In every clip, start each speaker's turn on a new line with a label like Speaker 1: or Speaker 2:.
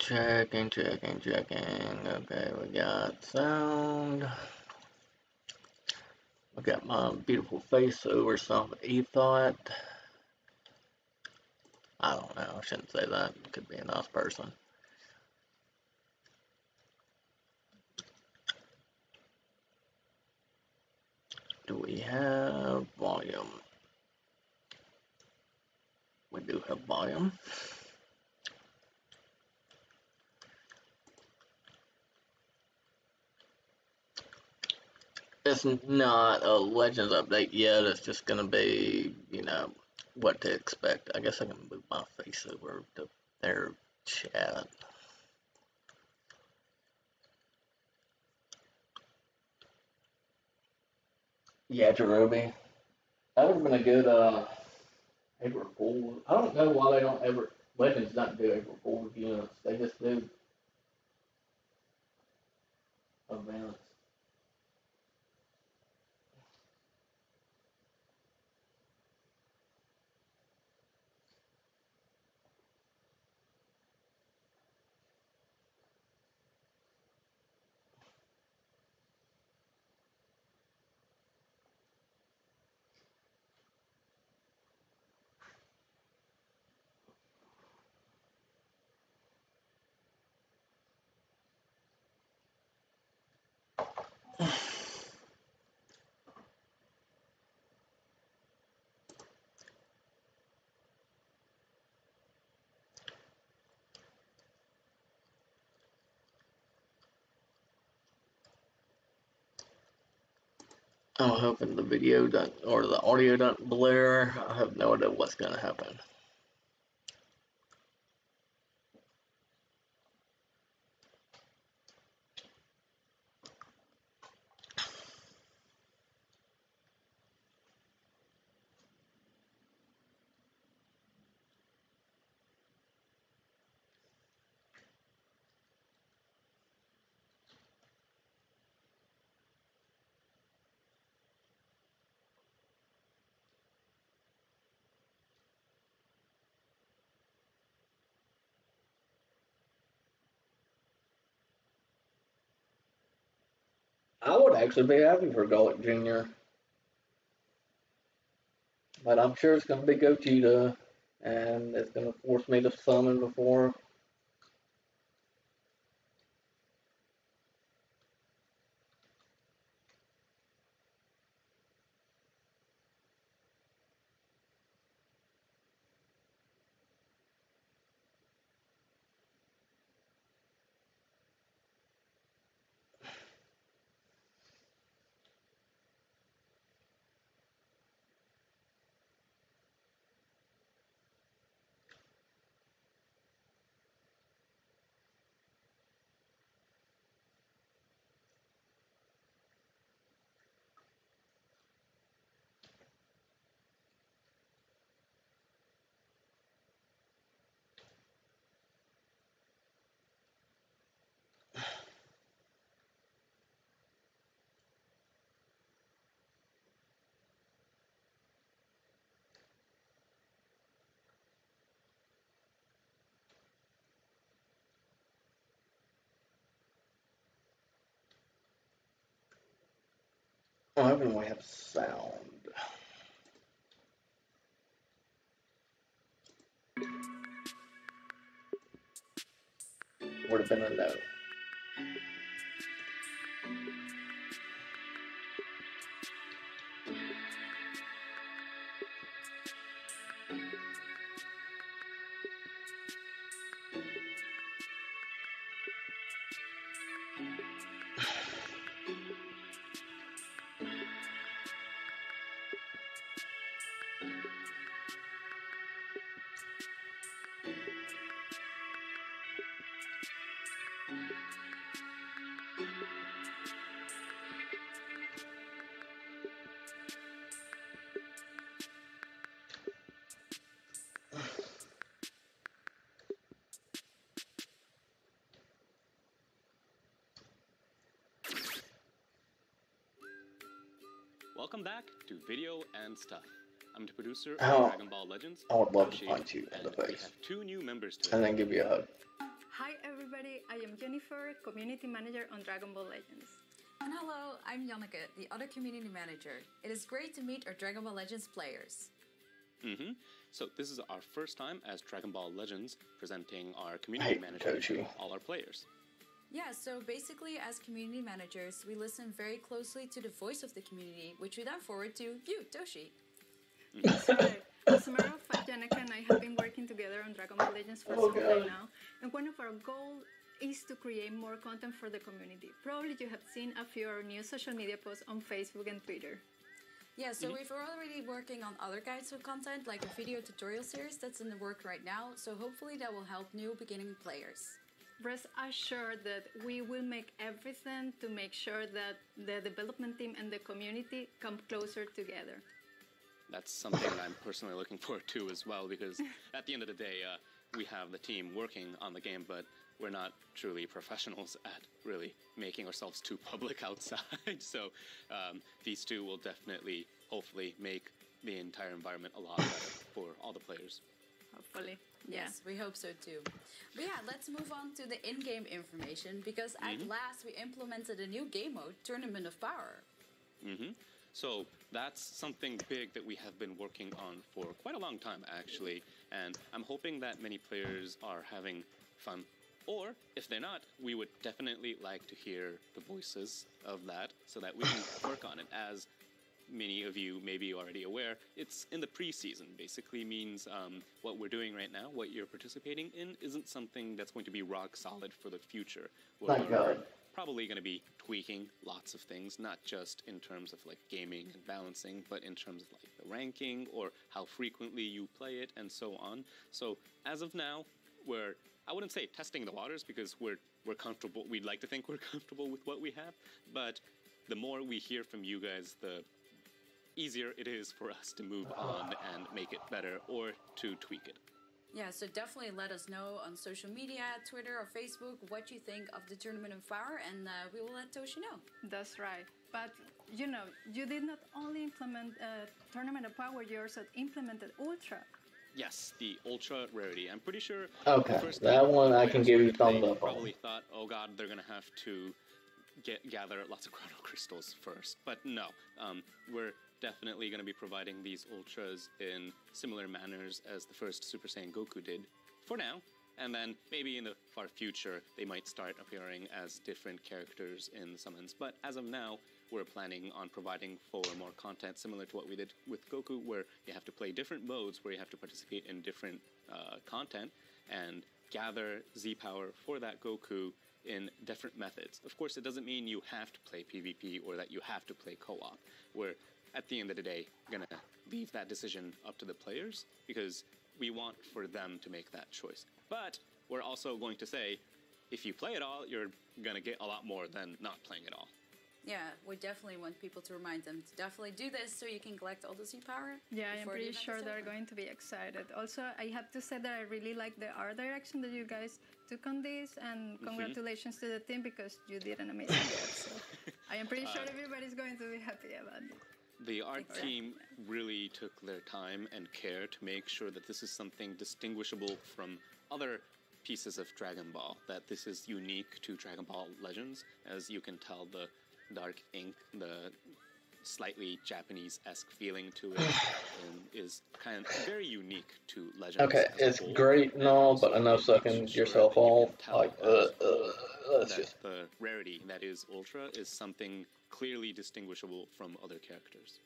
Speaker 1: Checking. Okay, we got sound. I got my beautiful face over some e-thought. I don't know, I shouldn't say that. Could be a nice person. Do we have volume? We do have volume. It's not a Legends update yet. It's just going to be, you know, what to expect. I guess I can move my face over to their chat. Yeah, Jerobi. That would have been a good April Fool. I don't know why they don't ever, Legends don't do April Fool's units. They just do events. I'm hoping the video doesn't, or the audio doesn't blur. I have no idea what's going to happen. I would actually be happy for Golic Jr., but I'm sure it's going to be Gogeta, and it's going to force me to summon before. I'm hoping we have sound. Would have been a no.
Speaker 2: Welcome back to Video and Stuff. I'm the producer of
Speaker 1: Oh,
Speaker 2: Dragon Ball Legends.
Speaker 1: I would love to
Speaker 2: Yoshi,
Speaker 1: punch you in the
Speaker 2: and we
Speaker 1: face
Speaker 2: have 2 new members to
Speaker 1: and
Speaker 2: it.
Speaker 1: then give you a hug.
Speaker 3: Hi everyone. I'm Jennifer, Community Manager on Dragon Ball Legends.
Speaker 4: And hello, I'm Janneke, the other Community Manager. It is great to meet our Dragon Ball Legends players.
Speaker 2: So this is our first time as Dragon Ball Legends presenting our community manager to all our players.
Speaker 4: Yeah, so basically as community managers, we listen very closely to the voice of the community, which we then forward to you, Toshi.
Speaker 3: That's right. As a matter of fact, Janneke and I have been working together on Dragon Ball Legends for some time now, and one of our goals is to create more content for the community. Probably you have seen a few of our new social media posts on Facebook and Twitter.
Speaker 4: Yeah, so we're already working on other guides of content, like a video tutorial series that's in the work right now, so hopefully that will help new beginning players.
Speaker 3: Rest assured that we will make everything to make sure that the development team and the community come closer together.
Speaker 2: That's something I'm personally looking forward to as well, because at the end of the day, we have the team working on the game, but we're not truly professionals at really making ourselves too public outside. So these two will definitely, hopefully, make the entire environment a lot better for all the players.
Speaker 3: Hopefully.
Speaker 4: Yes, we hope so too. But yeah, let's move on to the in-game information, because at last we implemented a new game mode, Tournament of Power.
Speaker 2: So that's something big that we have been working on for quite a long time, actually. And I'm hoping that many players are having fun. Or, if they're not, we would definitely like to hear the voices of that so that we can work on it. As many of you may be already aware, it's in the pre-season. Basically means what we're doing right now, what you're participating in, isn't something that's going to be rock solid for the future. We're probably going to be tweaking lots of things, not just in terms of like gaming and balancing, but in terms of like the ranking or how frequently you play it and so on. So as of now, I wouldn't say testing the waters, because we're comfortable. We'd like to think we're comfortable with what we have, but the more we hear from you guys, the easier it is for us to move on and make it better or to tweak it.
Speaker 4: Yeah, so definitely let us know on social media, Twitter or Facebook, what you think of the Tournament of Power, and we will let Toshi know.
Speaker 3: That's right. But, you know, you did not only implement Tournament of Power, you also implemented Ultra.
Speaker 2: Yes, the Ultra Rarity. I'm pretty sure...
Speaker 1: Okay, that one I can give you thumbs up on.
Speaker 2: Probably thought, oh god, they're going to have to gather lots of Chrono Crystals first. But no, we're definitely going to be providing these Ultras in similar manners as the first Super Saiyan Goku did for now. And then maybe in the far future, they might start appearing as different characters in the summons. But as of now, we're planning on providing for more content similar to what we did with Goku, where you have to play different modes, where you have to participate in different content and gather Z-Power for that Goku in different methods. Of course, it doesn't mean you have to play PvP or that you have to play co-op. We're, at the end of the day, going to leave that decision up to the players, because we want for them to make that choice. But we're also going to say, if you play it all, you're going to get a lot more than not playing it all.
Speaker 4: Yeah, we definitely want people to remind them to definitely do this so you can collect all the Z-Power.
Speaker 3: Yeah, I'm pretty sure they're going to be excited. Also, I have to say that I really like the art direction that you guys took on this, and congratulations to the team, because you did an amazing job. So I am pretty sure everybody's going to be happy about it.
Speaker 2: The art team really took their time and care to make sure that this is something distinguishable from other pieces of Dragon Ball, that this is unique to Dragon Ball Legends. As you can tell, the dark ink, the slightly Japanese-esque feeling to it is kind of very unique to Legends.
Speaker 1: Okay, it's great and all, but enough sucking yourself off. Like,
Speaker 2: the rarity that is Ultra is something clearly distinguishable from other characters.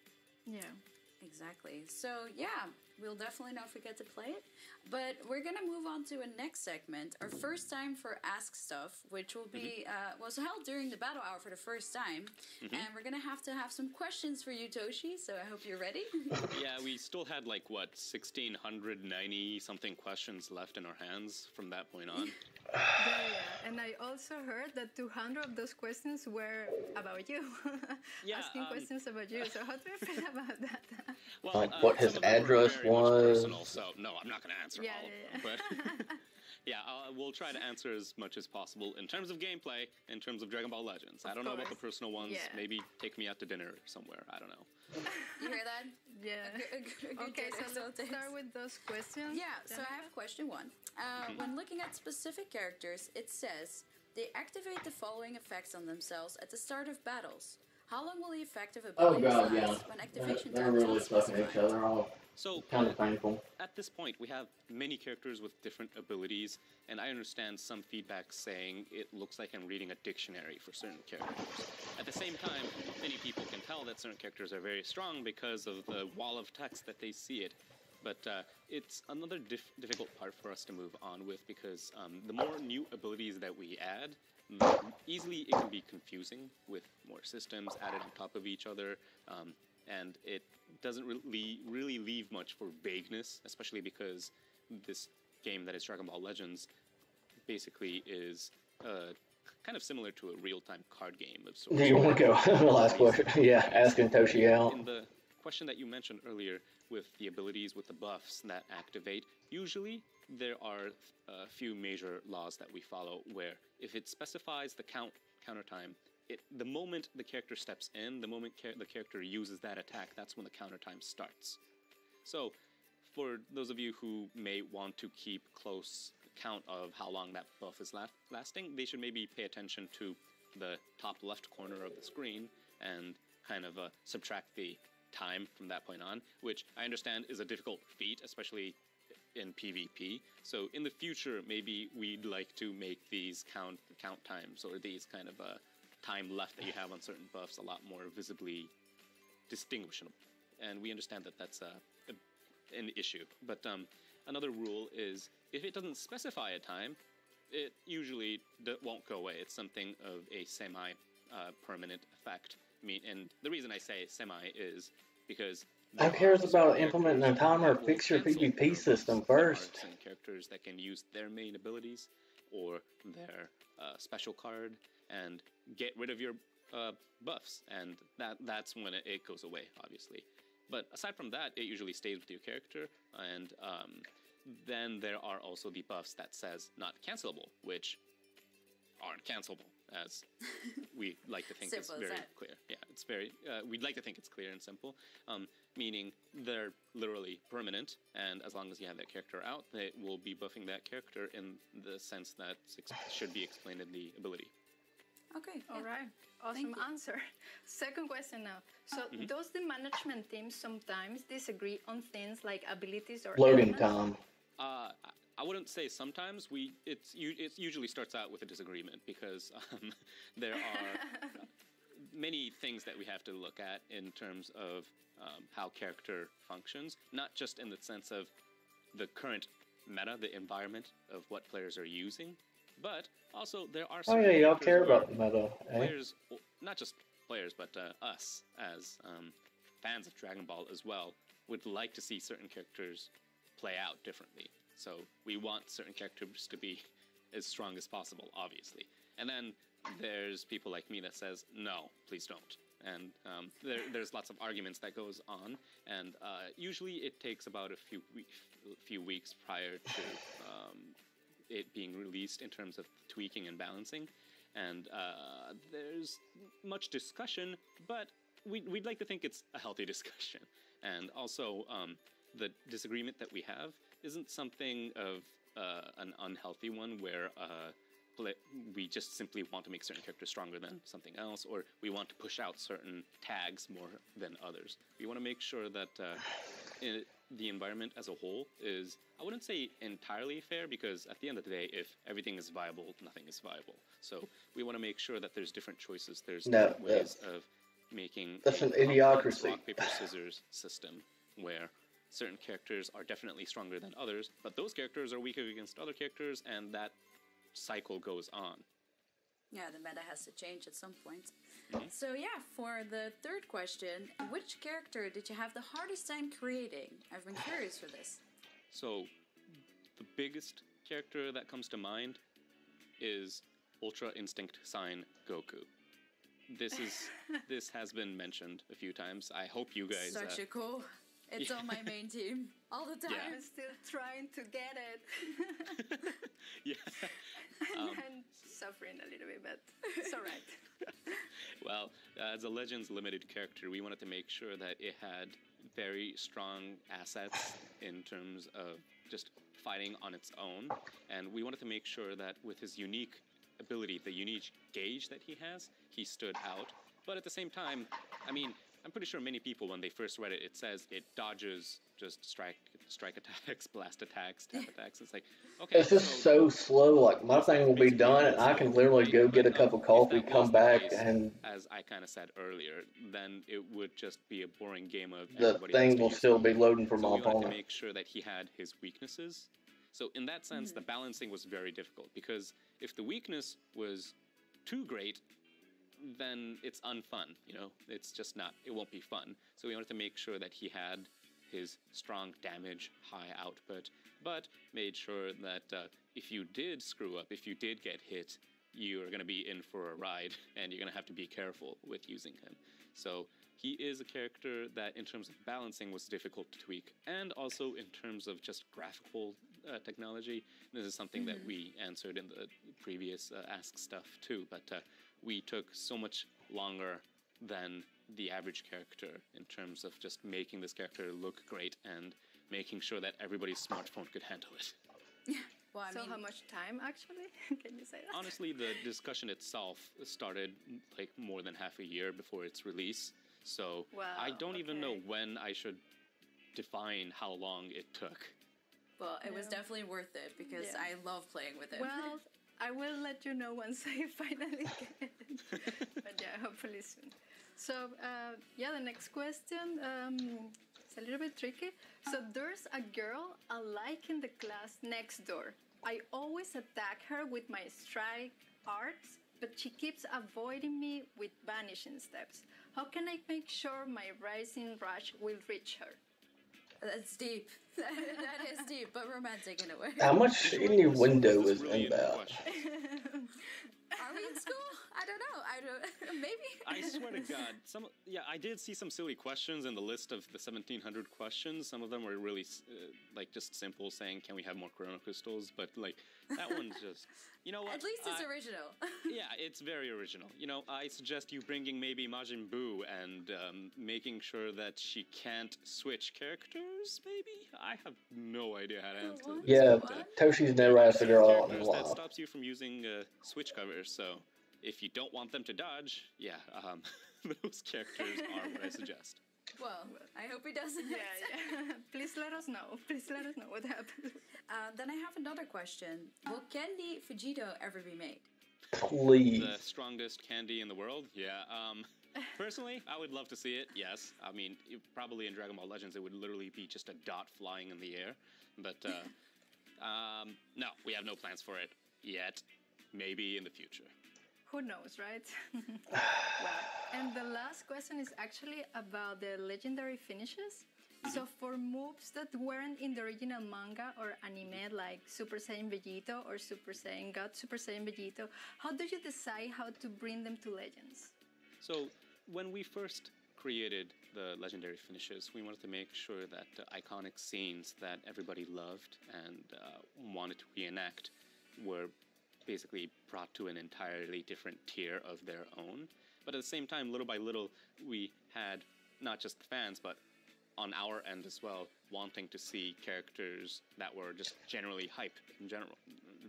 Speaker 3: Yeah.
Speaker 4: Exactly. So, yeah, we'll definitely not forget to play it. But we're going to move on to a next segment, our first time for Ask Stuff, which will be was held during the battle hour for the first time. And we're going to have some questions for you, Toshi, so I hope you're ready.
Speaker 2: Yeah, we still had, like, what, 1,690-something questions left in our hands from that point on.
Speaker 3: Yeah, and I also heard that 200 of those questions were about you. Asking questions about you. So how do you feel about that?
Speaker 2: Well,
Speaker 1: like what his address was.
Speaker 2: Personal, so no, I'm not going to answer all of them. But yeah, we'll try to answer as much as possible in terms of gameplay, in terms of Dragon Ball Legends. I don't know about the personal ones. Yeah. Maybe take me out to dinner somewhere. I don't know.
Speaker 4: You hear that?
Speaker 3: Yeah. Okay, so let's start with those questions.
Speaker 4: Yeah, so I have question one. When looking at specific characters, it says they activate the following effects on themselves at the start of battles. How long will the effective
Speaker 1: Oh
Speaker 4: abilities
Speaker 1: god,
Speaker 4: last
Speaker 1: yeah.
Speaker 4: when activation
Speaker 1: They're
Speaker 4: time is
Speaker 1: really
Speaker 4: not
Speaker 1: sucking each
Speaker 4: specified?
Speaker 1: other off.
Speaker 2: So
Speaker 1: Kind of painful.
Speaker 2: at this point, we have many characters with different abilities, and I understand some feedback saying it looks like I'm reading a dictionary for certain characters. At the same time, many people can tell that certain characters are very strong because of the wall of text that they see it. But it's another difficult part for us to move on with because the more new abilities that we add, easily it can be confusing with more systems added on top of each other, and it doesn't really leave much for vagueness, especially because this game that is Dragon Ball Legends basically is kind of similar to a real-time card game of sorts.
Speaker 1: Do you want to go the last question? Yeah, asking Toshi out.
Speaker 2: In the question that you mentioned earlier with the abilities with the buffs that activate, usually there are a few major laws that we follow where if it specifies the counter time, the moment the character steps in, the moment the character uses that attack, that's when the counter time starts. So for those of you who may want to keep close count of how long that buff is lasting, they should maybe pay attention to the top left corner of the screen and kind of subtract the time from that point on, which I understand is a difficult feat, especially in PvP. So in the future, maybe we'd like to make these count times or these kind of time left that you have on certain buffs a lot more visibly distinguishable. And we understand that that's an issue. But another rule is if it doesn't specify a time, it usually won't go away. It's something of a semi-permanent effect. And the reason I say semi is because
Speaker 1: who cares about implementing a timer? Fix your PvP system first.
Speaker 2: There are some characters that can use their main abilities or their special card and get rid of your buffs, and that's when it goes away, obviously. But aside from that, it usually stays with your character, and then there are also the buffs that says not cancelable, which aren't cancelable, as we like to think is very clear. Yeah, it's very, we'd like to think it's clear and simple, meaning they're literally permanent, and as long as you have that character out, they will be buffing that character in the sense that should be explained in the ability.
Speaker 4: Okay.
Speaker 3: All right. Awesome answer. Second question now. So, does the management team sometimes disagree on things like abilities or
Speaker 1: Loading
Speaker 3: elements?
Speaker 1: time.
Speaker 2: I wouldn't say sometimes. It usually starts out with a disagreement because there are many things that we have to look at in terms of how character functions, not just in the sense of the current meta, the environment of what players are using, but also there are
Speaker 1: Oh
Speaker 2: certain
Speaker 1: yeah, y'all
Speaker 2: characters
Speaker 1: care
Speaker 2: where
Speaker 1: about the meta, eh?
Speaker 2: players, not just players, but us as fans of Dragon Ball as well, would like to see certain characters play out differently. So we want certain characters to be as strong as possible, obviously. And then there's people like me that says, no, please don't. And there's lots of arguments that goes on, and usually it takes about a few weeks prior to it being released in terms of tweaking and balancing. And there's much discussion, but we'd like to think it's a healthy discussion. And also, the disagreement that we have isn't something of an unhealthy one where we just simply want to make certain characters stronger than something else, or we want to push out certain tags more than others. We want to make sure that the environment as a whole is, I wouldn't say entirely fair, because at the end of the day, if everything is viable, nothing is viable. So we want to make sure that there's different choices, there's different ways of making
Speaker 1: that's an idiocracy.
Speaker 2: rock, paper, scissors system where certain characters are definitely stronger than others, but those characters are weaker against other characters, and that cycle goes on.
Speaker 4: Yeah, the meta has to change at some point. So yeah, for the third question, which character did you have the hardest time creating? I've been curious for this.
Speaker 2: So the biggest character that comes to mind is Ultra Instinct Saiyan Goku. This has been mentioned a few times. I hope you guys...
Speaker 4: Such a cool... It's on my main team all the time.
Speaker 3: I'm still trying to get it.
Speaker 2: Yeah.
Speaker 3: And suffering a little bit, but it's all right.
Speaker 2: Well, as a Legends Limited character, we wanted to make sure that it had very strong assets in terms of just fighting on its own. And we wanted to make sure that with his unique ability, the unique gauge that he has, he stood out. But at the same time, I mean, I'm pretty sure many people, when they first read it, it says it dodges just strike attacks, blast attacks, tap attacks. It's like, okay,
Speaker 1: It's just so slow. Like my thing will be
Speaker 2: basically
Speaker 1: done, and I can literally
Speaker 2: right?
Speaker 1: go get a
Speaker 2: But
Speaker 1: cup of
Speaker 2: if
Speaker 1: coffee,
Speaker 2: that
Speaker 1: come
Speaker 2: was the
Speaker 1: back,
Speaker 2: case,
Speaker 1: and
Speaker 2: as I kind of said earlier, then it would just be a boring game of
Speaker 1: the
Speaker 2: everybody has
Speaker 1: thing
Speaker 2: to
Speaker 1: will
Speaker 2: use
Speaker 1: still
Speaker 2: it.
Speaker 1: be loading for
Speaker 2: So
Speaker 1: my
Speaker 2: we wanted to
Speaker 1: opponent.
Speaker 2: make sure that he had his weaknesses. So in that sense, the balancing was very difficult, because if the weakness was too great, then it's unfun, you know? It's just not, it won't be fun. So we wanted to make sure that he had his strong damage, high output, but made sure that if you did screw up, if you did get hit, you are going to be in for a ride, and you're going to have to be careful with using him. So he is a character that, in terms of balancing, was difficult to tweak, and also in terms of just graphical technology. This is something that we answered in the previous Ask stuff too, but we took so much longer than the average character in terms of just making this character look great and making sure that everybody's smartphone could handle it.
Speaker 4: Well, I
Speaker 3: So
Speaker 4: mean,
Speaker 3: how much time actually? Can you say that?
Speaker 2: Honestly, the discussion itself started like more than half a year before its release, so
Speaker 3: Wow,
Speaker 2: I don't even know
Speaker 3: okay.
Speaker 2: when I should define how long it took.
Speaker 4: well, it was
Speaker 3: Yeah.
Speaker 4: definitely worth it because
Speaker 3: Yeah.
Speaker 4: I love playing with it.
Speaker 3: Well, I will let you know once I finally get it. But yeah, hopefully soon. So, yeah, the next question is a little bit tricky. So, there's a girl I like in the class next door. I always attack her with my strike arts, but she keeps avoiding me with vanishing steps. How can I make sure my rising rush will reach her?
Speaker 4: That's deep. That is deep, but romantic in a way.
Speaker 1: How much
Speaker 2: In
Speaker 1: in
Speaker 2: short,
Speaker 1: your
Speaker 2: this
Speaker 1: window
Speaker 2: was
Speaker 1: is
Speaker 2: really
Speaker 1: in
Speaker 2: a
Speaker 1: that?
Speaker 2: question.
Speaker 4: Are we in school? I don't know. I don't. Maybe.
Speaker 2: I swear to God, I did see some silly questions in the list of the 1700 questions. Some of them were really like just simple, saying, "Can we have more Chrono Crystals?" But like that one's just, you know what?
Speaker 4: At least it's original.
Speaker 2: Yeah, it's very original. You know, I suggest you bringing maybe Majin Buu and making sure that she can't switch characters. Maybe I have no idea how to answer
Speaker 4: What?
Speaker 2: this.
Speaker 1: Yeah,
Speaker 2: but,
Speaker 1: Toshi's
Speaker 2: there
Speaker 1: never
Speaker 2: are
Speaker 1: asked a
Speaker 2: certain
Speaker 1: girl out in
Speaker 2: characters
Speaker 1: a
Speaker 2: that
Speaker 1: while.
Speaker 2: stops you from using switch covers. So if you don't want them to dodge, yeah, those characters are what I suggest.
Speaker 4: Well, I hope he doesn't.
Speaker 3: Yeah. Please let us know. Please let us know what happened.
Speaker 4: Then I have another question. Will Candy Vegito ever be made?
Speaker 1: Please.
Speaker 2: The strongest candy in the world? Yeah. Personally, I would love to see it. Yes. I mean, probably in Dragon Ball Legends, it would literally be just a dot flying in the air. But no, we have no plans for it yet. Maybe in the future.
Speaker 3: Who knows, right? Wow. And the last question is actually about the legendary finishes. So for moves that weren't in the original manga or anime, like Super Saiyan Vegito or Super Saiyan God, Super Saiyan Vegito, how do you decide how to bring them to Legends?
Speaker 2: So when we first created the legendary finishes, we wanted to make sure that iconic scenes that everybody loved and wanted to reenact were basically brought to an entirely different tier of their own. But at the same time, little by little, we had not just the fans, but on our end as well, wanting to see characters that were just generally hyped in general,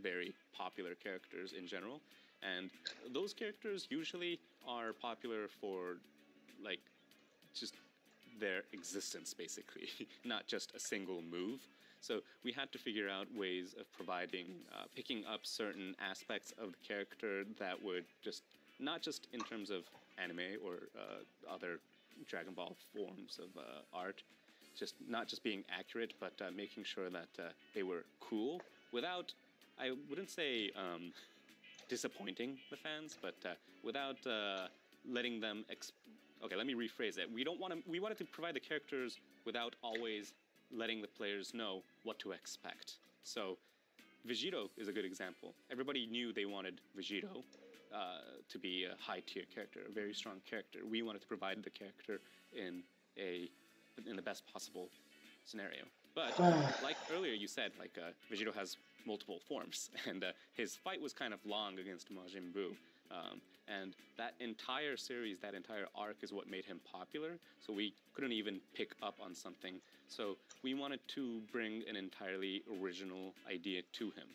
Speaker 2: very popular characters in general. And those characters usually are popular for, like, just their existence, basically, not just a single move. So we had to figure out ways of providing, picking up certain aspects of the character that would just, not just in terms of anime or other Dragon Ball forms of art, just not just being accurate, but making sure that they were cool without, I wouldn't say disappointing the fans, but without letting them. Okay, let me rephrase it. We wanted to provide the characters without always letting the players know what to expect. So, Vegito is a good example. Everybody knew they wanted Vegito to be a high-tier character, a very strong character. We wanted to provide the character in the best possible scenario. But like earlier you said, like Vegito has multiple forms, and his fight was kind of long against Majin Buu. And that entire series, that entire arc is what made him popular, so we couldn't even pick up on something. So we wanted to bring an entirely original idea to him.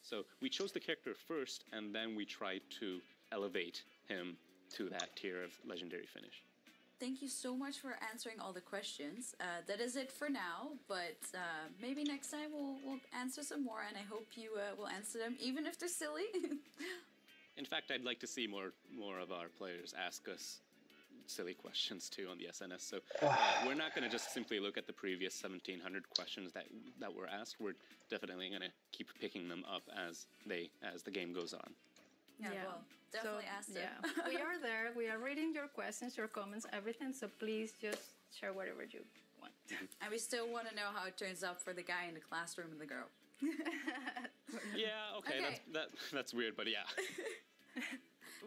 Speaker 2: So we chose the character first, and then we tried to elevate him to that tier of legendary finish.
Speaker 4: Thank you so much for answering all the questions. That is it for now, but maybe next time we'll answer some more, and I hope you will answer them, even if they're silly.
Speaker 2: In fact, I'd like to see more of our players ask us silly questions too on the SNS. So we're not going to just simply look at the previous 1,700 questions that were asked. We're definitely going to keep picking them up as the game goes on.
Speaker 4: Yeah, well, definitely ask them.
Speaker 3: Yeah, we are there. We are reading your questions, your comments, everything. So please just share whatever you want.
Speaker 4: And we still want to know how it turns out for the guy in the classroom and the girl.
Speaker 2: Yeah, okay. That's weird, but yeah.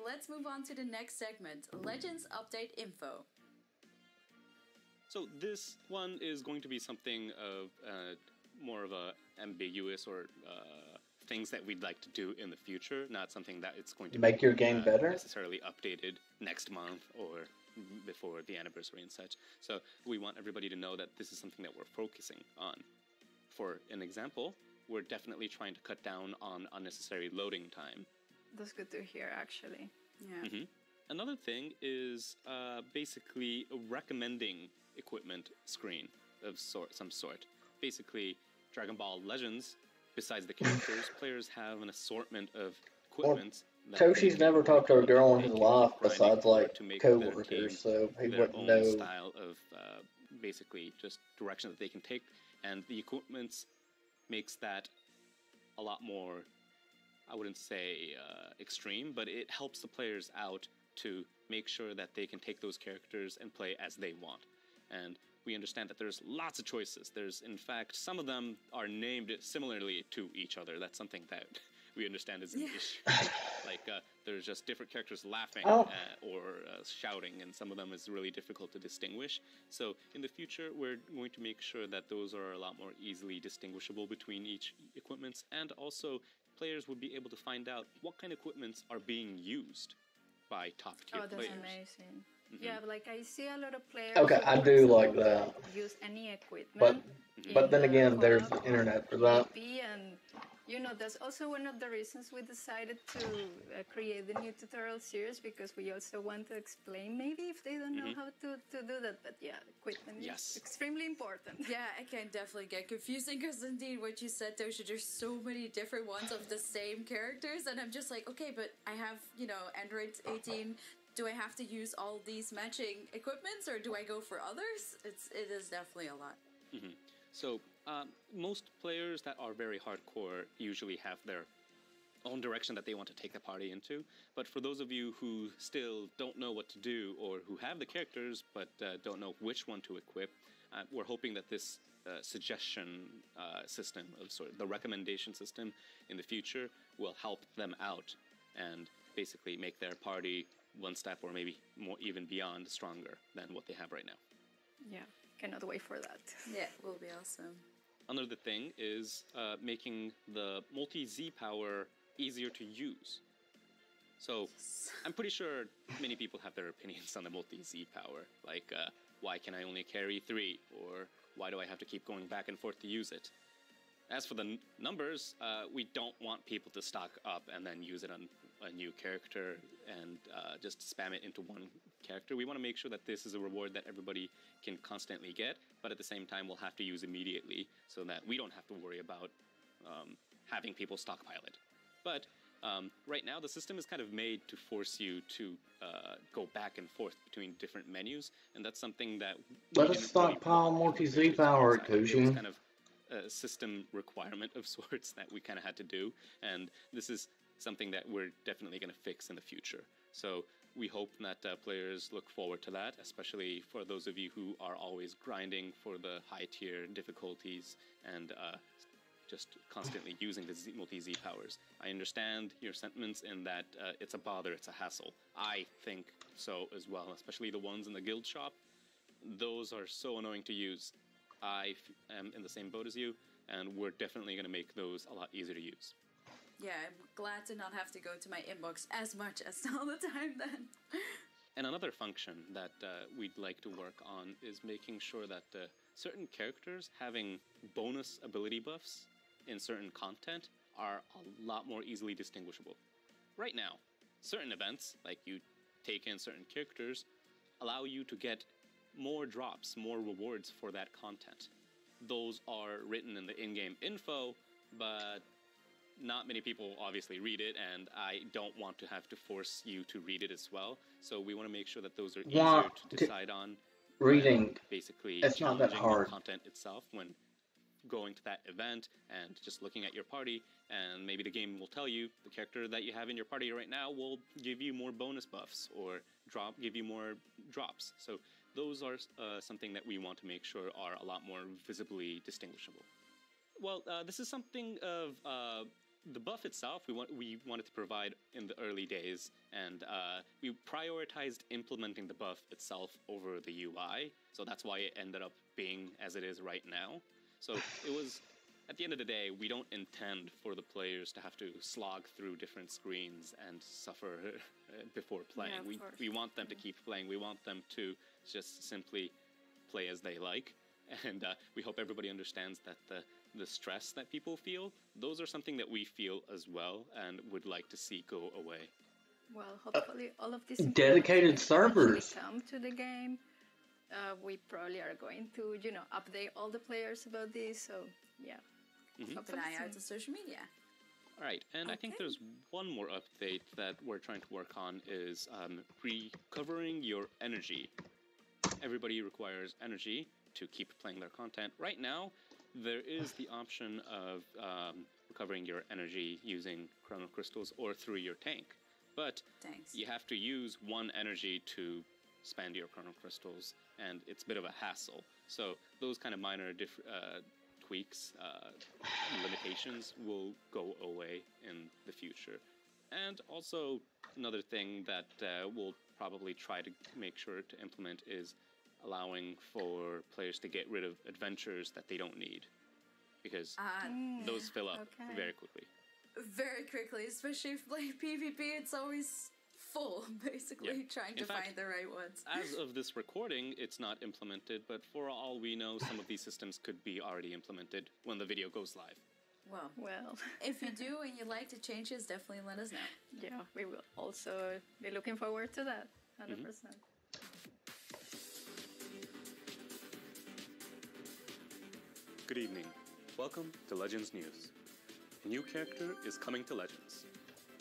Speaker 4: Let's move on to the next segment, Legends Update Info.
Speaker 2: So this one is going to be something of more of a ambiguous or things that we'd like to do in the future, not something that it's going to
Speaker 1: make your game better,
Speaker 2: necessarily updated next month or before the anniversary and such. So we want everybody to know that this is something that we're focusing on. For an example, we're definitely trying to cut down on unnecessary loading time.
Speaker 3: That's good to hear, actually.
Speaker 4: Yeah.
Speaker 2: Mm-hmm. Another thing is basically a recommending equipment screen of some sort. Basically, Dragon Ball Legends, besides the characters, players have an assortment of equipments.
Speaker 1: Toshi's never talked to a girl in his life besides like co-workers, so he wouldn't know.
Speaker 2: Style of basically just direction that they can take, and the equipments makes that a lot more, I wouldn't say extreme, but it helps the players out to make sure that they can take those characters and play as they want. And we understand that there's lots of choices. There's, in fact, some of them are named similarly to each other. That's something that we understand is an issue. Like, there's just different characters laughing or shouting, and some of them is really difficult to distinguish. So in the future, we're going to make sure that those are a lot more easily distinguishable between each equipments, and also players would be able to find out what kind of equipments are being used by top-tier players.
Speaker 3: Oh, that's amazing. Mm-hmm. Yeah, like I see a lot of players.
Speaker 1: Okay, I do like that.
Speaker 3: Use any equipment.
Speaker 1: But then again, there's the internet for that.
Speaker 3: And you know, that's also one of the reasons we decided to create the new tutorial series, because we also want to explain maybe if they don't know how to do that. But yeah, equipment is extremely important.
Speaker 4: Yeah, it can definitely get confusing because indeed what you said, Tosha, there's so many different ones of the same characters, and I'm just like, okay, but I have, you know, Android 18. Do I have to use all these matching equipments, or do I go for others? It is definitely a lot.
Speaker 2: Mm-hmm. So most players that are very hardcore usually have their own direction that they want to take the party into. But for those of you who still don't know what to do, or who have the characters but don't know which one to equip, we're hoping that this suggestion system, of sort of the recommendation system in the future, will help them out and basically make their party one step or maybe more even beyond stronger than what they have right now.
Speaker 3: Yeah, cannot wait for that.
Speaker 4: Yeah, it will be awesome.
Speaker 2: Another thing is making the multi-Z power easier to use. So I'm pretty sure many people have their opinions on the multi-Z power, like why can I only carry 3, or why do I have to keep going back and forth to use it? As for the numbers, we don't want people to stock up and then use it on a new character and just spam it into one character. We want to make sure that this is a reward that everybody can constantly get, but at the same time we'll have to use immediately so that we don't have to worry about having people stockpile it. But right now the system is kind of made to force you to go back and forth between different menus, and that's something that
Speaker 1: let us stockpile multi-Z power, Koji.
Speaker 2: It's kind of a system requirement of sorts that we kind of had to do, and this is something that we're definitely going to fix in the future. So we hope that players look forward to that, especially for those of you who are always grinding for the high-tier difficulties and just constantly using the multi-Z powers. I understand your sentiments in that it's a bother, it's a hassle. I think so as well, especially the ones in the guild shop. Those are so annoying to use. I am in the same boat as you, and we're definitely going to make those a lot easier to use.
Speaker 4: Yeah, I'm glad to not have to go to my inbox as much as all the time then.
Speaker 2: And another function that we'd like to work on is making sure that certain characters having bonus ability buffs in certain content are a lot more easily distinguishable. Right now, certain events, like you take in certain characters, allow you to get more drops, more rewards for that content. Those are written in the in-game info, but not many people obviously read it, and I don't want to have to force you to read it as well. So we want to make sure that those are easier to decide on.
Speaker 1: Reading,
Speaker 2: basically,
Speaker 1: it's not that
Speaker 2: challenging
Speaker 1: hard.
Speaker 2: the content itself when going to that event and just looking at your party, and maybe the game will tell you the character that you have in your party right now will give you more bonus buffs or give you more drops. So those are something that we want to make sure are a lot more visibly distinguishable. Well, this is something of the buff itself. We wanted to provide in the early days, and we prioritized implementing the buff itself over the UI. So that's why it ended up being as it is right now. So it was, at the end of the day, we don't intend for the players to have to slog through different screens and suffer before playing.
Speaker 3: Yeah,
Speaker 2: we want them to keep playing. We want them to just simply play as they like. And we hope everybody understands that the stress that people feel, those are something that we feel as well and would like to see go away.
Speaker 3: Well, hopefully all of these
Speaker 1: dedicated
Speaker 3: improvements
Speaker 1: servers
Speaker 3: actually come to the game. We probably are going to, update all the players about this. So, yeah.
Speaker 2: Mm-hmm.
Speaker 4: Keep an eye out to social media.
Speaker 2: All right, and I think there's one more update that we're trying to work on is recovering your energy. Everybody requires energy to keep playing their content. Right now, there is the option of recovering your energy using chrono crystals or through your tank. But you have to use one energy to spend your chrono crystals, and it's a bit of a hassle. So those kind of minor tweaks, limitations will go away in the future. And also, another thing that we'll probably try to make sure to implement is allowing for players to get rid of adventures that they don't need, because those fill up very quickly.
Speaker 4: Very quickly, especially if playing PvP, it's always full, basically, trying to find the right ones.
Speaker 2: As of this recording, it's not implemented, but for all we know, some of these systems could be already implemented when the video goes live.
Speaker 4: Well, if you do and you'd like to change this, definitely let us know.
Speaker 3: Yeah, we will also be looking forward to that, 100%.
Speaker 2: Good evening. Welcome to Legends News. A new character is coming to Legends.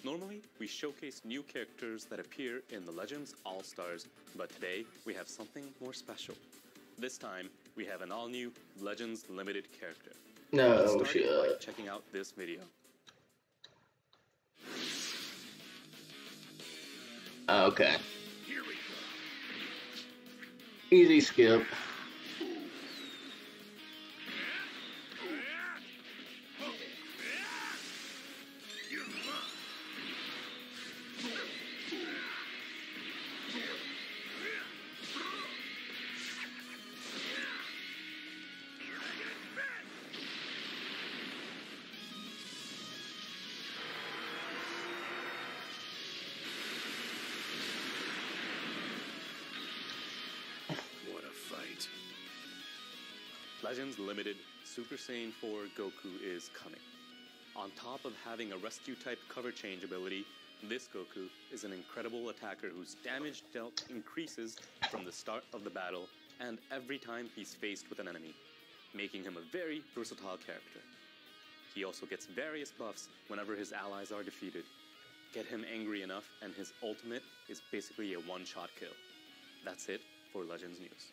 Speaker 2: Normally, we showcase new characters that appear in the Legends All-Stars, but today we have something more special. This time, we have an all-new Legends Limited character.
Speaker 1: No
Speaker 2: shit. By checking out this video.
Speaker 1: Okay. Easy skip.
Speaker 2: Legends Limited Super Saiyan 4 Goku is coming. On top of having a rescue type cover change ability, this Goku is an incredible attacker whose damage dealt increases from the start of the battle and every time he's faced with an enemy, making him a very versatile character. He also gets various buffs whenever his allies are defeated. Get him angry enough and his ultimate is basically a one-shot kill. That's it for Legends News.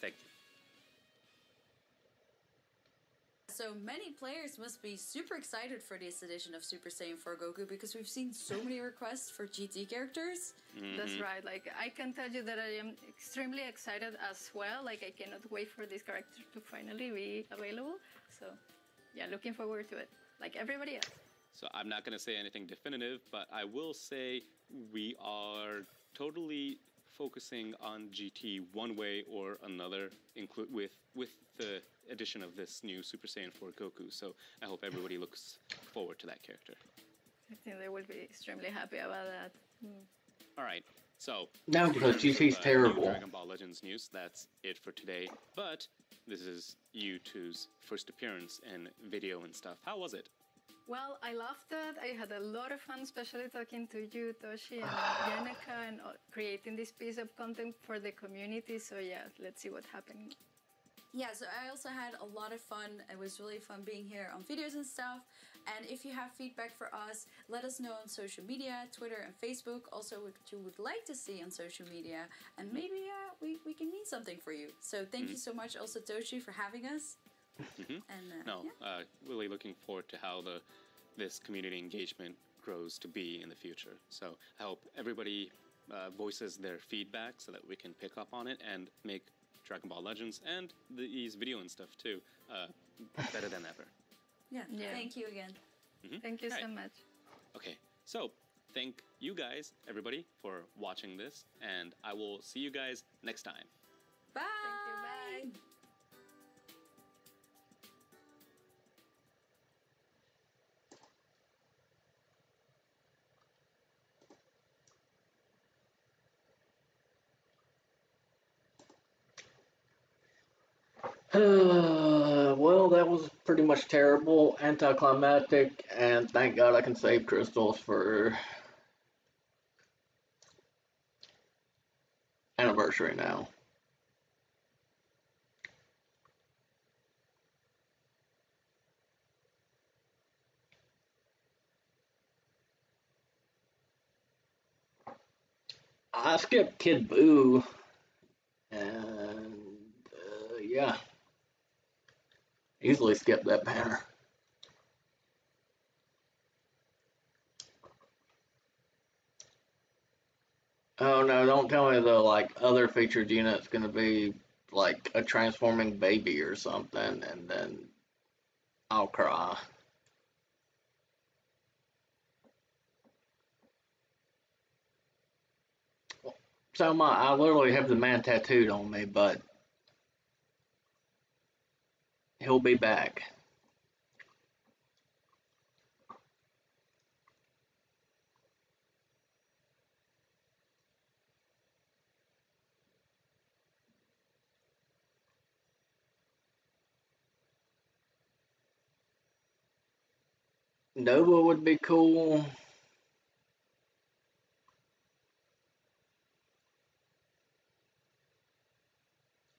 Speaker 2: Thank you.
Speaker 4: So many players must be super excited for this edition of Super Saiyan 4 Goku because we've seen so many requests for GT characters.
Speaker 3: That's right. Like, I can tell you that I am extremely excited as well. Like, I cannot wait for this character to finally be available. So, yeah, looking forward to it. Like everybody else.
Speaker 2: So I'm not going to say anything definitive, but I will say we are totally focusing on GT one way or another, with the addition of this new Super Saiyan 4 Goku. So I hope everybody looks forward to that character.
Speaker 3: I think they will be extremely happy about that.
Speaker 2: All right. So
Speaker 1: no, because GT's terrible.
Speaker 2: Dragon Ball Legends news. That's it for today. But this is U2's first appearance in video and stuff. How was it?
Speaker 3: Well, I loved it. I had a lot of fun, especially talking to you, Toshi, and Janica, and creating this piece of content for the community. So yeah, let's see what happened.
Speaker 4: Yeah, so I also had a lot of fun. It was really fun being here on videos and stuff. And if you have feedback for us, let us know on social media, Twitter and Facebook. Also, what you would like to see on social media. And maybe we can mean something for you. So thank you so much also, Toshi, for having us. And
Speaker 2: Really looking forward to how this community engagement grows to be in the future. So I hope everybody voices their feedback so that we can pick up on it and make Dragon Ball Legends and these video and stuff too better than ever.
Speaker 4: Yeah. Thank you again.
Speaker 3: Thank you so much.
Speaker 2: Okay, so thank you guys, everybody, for watching this, and I will see you guys next time.
Speaker 4: Bye.
Speaker 3: Thank you. Bye.
Speaker 1: Well, that was pretty much terrible, anticlimactic, and thank God I can save crystals for anniversary now. I skipped Kid Buu, and yeah, easily skipped that banner. Oh no, don't tell me the other featured unit's gonna be like a transforming baby or something, and then I'll cry. So I literally have the man tattooed on me, but he'll be back. Nova would be cool.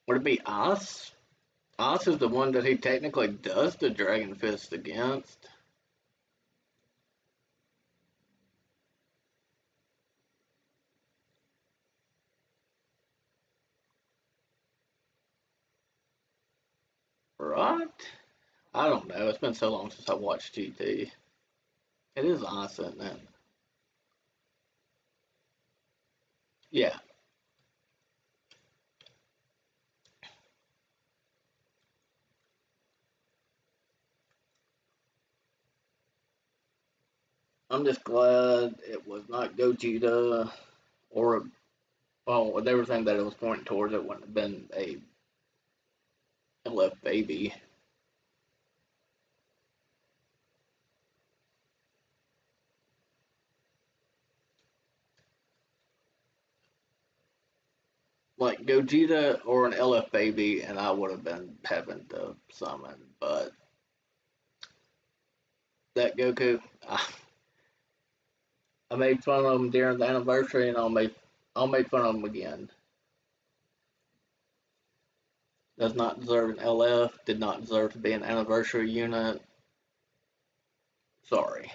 Speaker 1: Would it be Ice? Ice is the one that he technically does the Dragon Fist against. Right? I don't know. It's been so long since I watched GT. It is Ice, isn't it? Yeah. I'm just glad it was not Gogeta or, well, with everything that it was pointing towards, it wouldn't have been a LF baby. Like Gogeta or an LF baby, and I would have been having to summon, but that Goku, I made fun of him during the anniversary, and I'll make fun of him again. Does not deserve an LF. Did not deserve to be an anniversary unit. Sorry.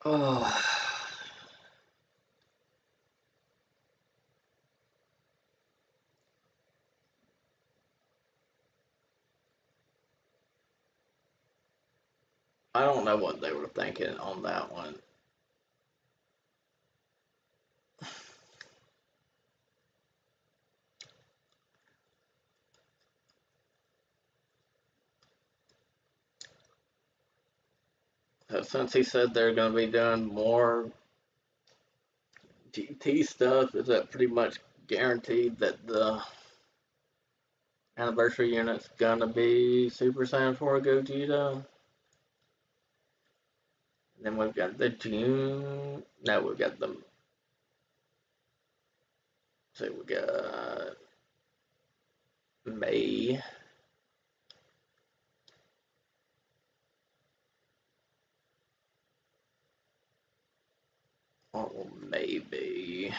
Speaker 1: Oh. I don't know what they were thinking on that one. Since he said they're going to be doing more GT stuff, is that pretty much guaranteed that the anniversary unit's gonna be Super Saiyan 4 Gogeta. Then we've got the June. No, we've got the. So we got May. What will May be?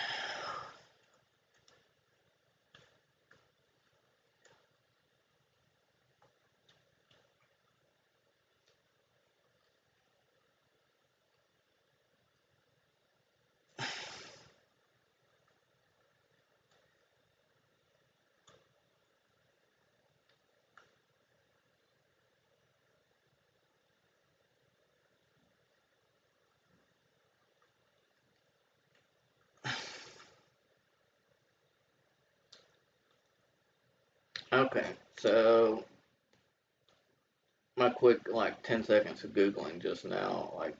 Speaker 1: Okay, so my quick like 10 seconds of Googling just now, like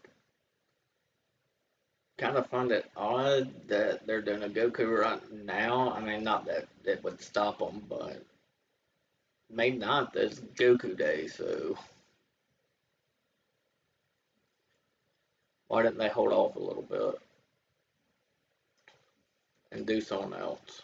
Speaker 1: kind of find it odd that they're doing a Goku right now. I mean, not that it would stop them, but May 9th is Goku Day, so why didn't they hold off a little bit and do something else?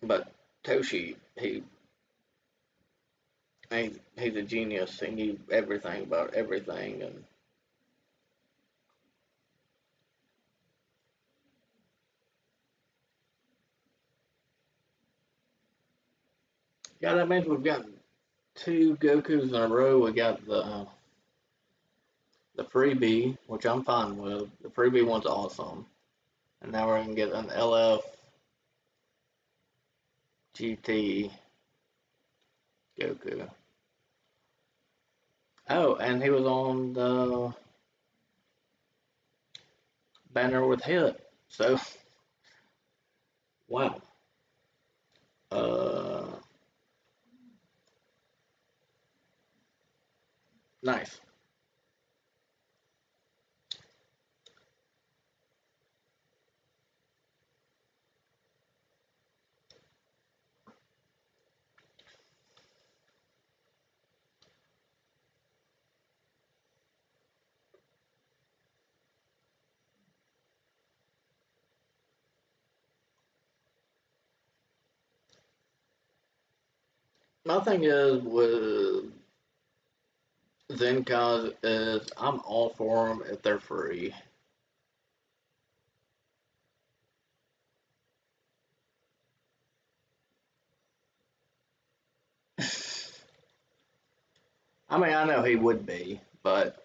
Speaker 1: But Toshi, he's a genius. He knew everything about everything, and yeah, that means we've got two Gokus in a row. We got the freebie, which I'm fine with. The freebie one's awesome, and now we're gonna get an LF GT Goku. Oh, and he was on the banner with Hit. So, wow. Uh, nice. My thing is with Zenkais is I'm all for them if they're free. I mean, I know he would be, but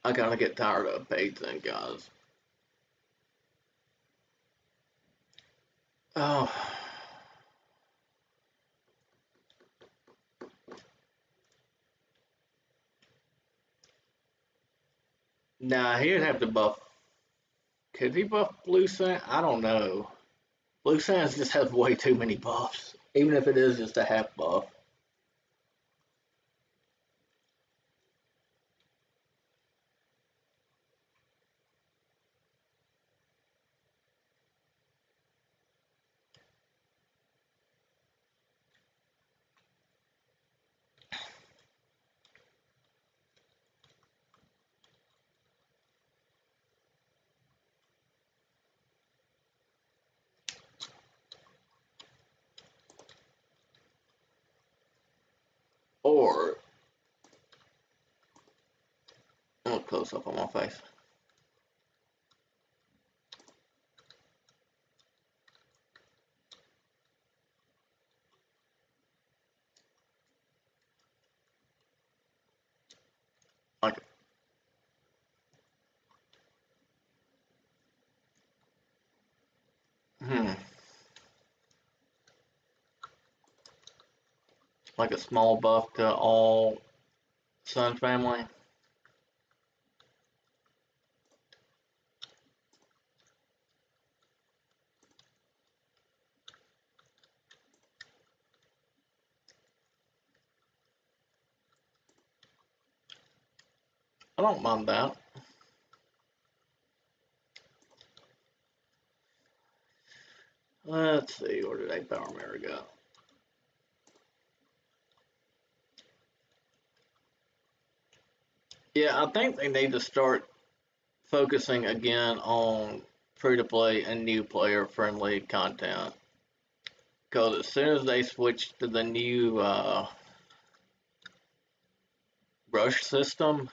Speaker 1: I kind of get tired of paid Zenkais. Oh, nah, he'd have to buff. Could he buff Blue Sand? I don't know. Blue Sands just has way too many buffs, even if it is just a half buff. Or, I'll close up on my face. Like, hmm. like a small buff to all Sun family. I don't mind that. Let's see, where did 8 Power Mirror go? Yeah, I think they need to start focusing again on free-to-play and new player-friendly content. Because as soon as they switch to the new rush system,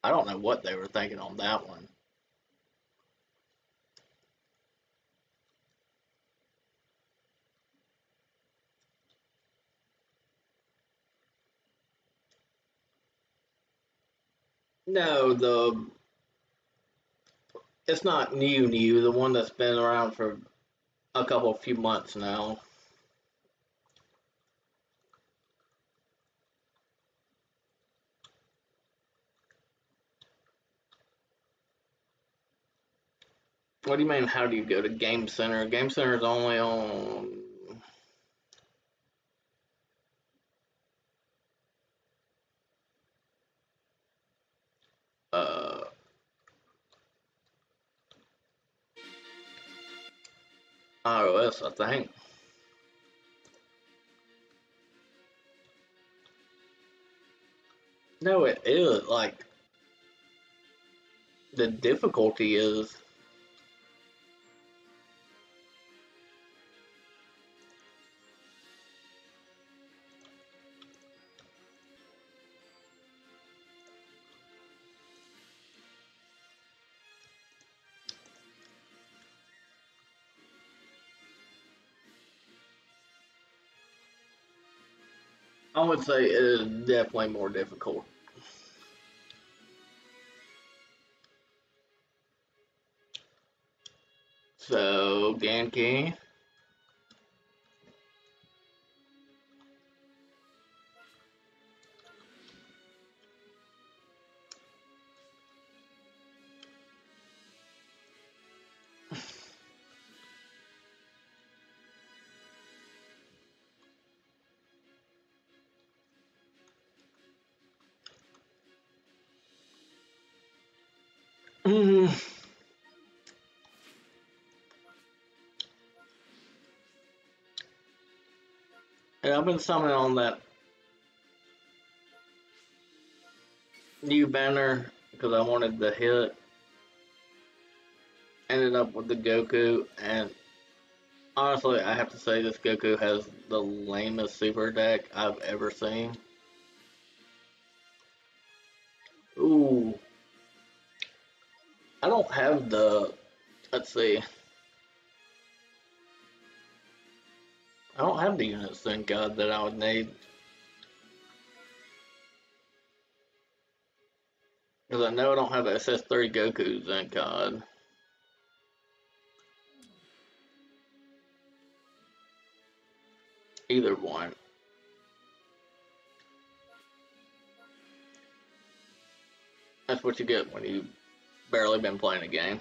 Speaker 1: I don't know what they were thinking on that one. No, it's not new. The one that's been around for a few months now. What do you mean? How do you go to Game Center? Game Center is only on. Uh, iOS, I think. No, it is. Like, the difficulty is. I would say it is definitely more difficult. So, Genki. And I've been summoning on that new banner because I wanted the hit. Ended up with the Goku, and honestly, I have to say this Goku has the lamest super deck I've ever seen. Ooh. I don't have the. Let's see. I don't have the unit sync god that I would need. Because I know I don't have SS3 Goku Zen god. Either one. That's what you get when you've barely been playing a game.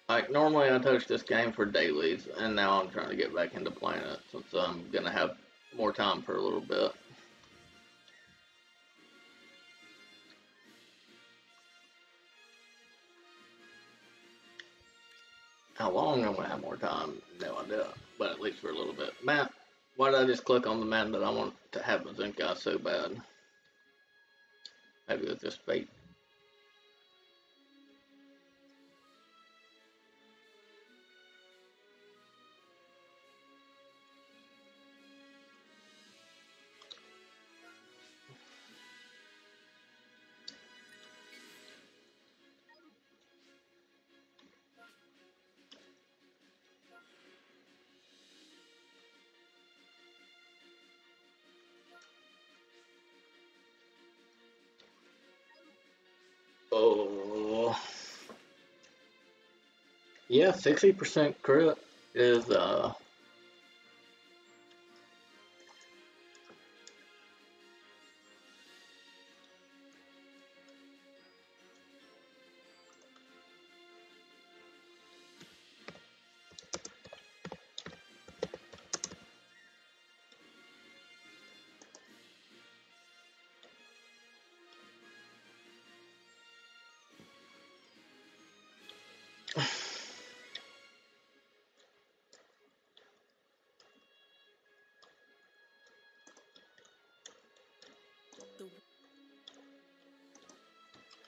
Speaker 1: Like, normally I touch this game for dailies, and now I'm trying to get back into playing it since I'm gonna have more time for a little bit. How long I'm gonna have more time? No idea, but at least for a little bit. Man, why did I just click on the man that I want to have a Zenkai so bad? Maybe it's just fate. Oh, yeah, 60% crit is uh,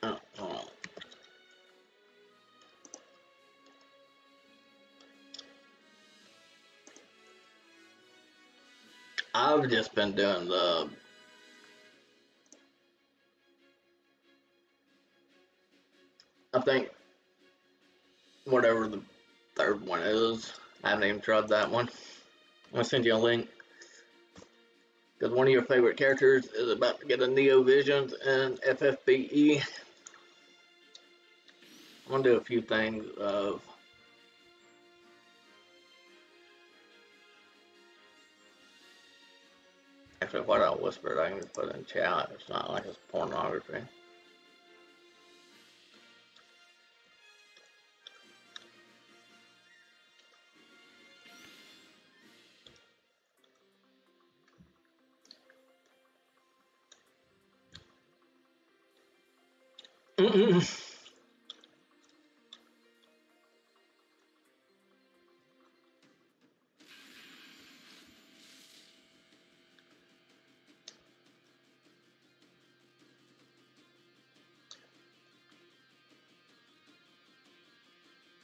Speaker 1: uh, I've just been doing I think whatever the third one is. I haven't even tried that one. I'll send you a link. Because one of your favorite characters is about to get a Neo Visions and FFBE. I'm gonna do a few things of actually what I whispered I can just put in chat. It's not like it's pornography.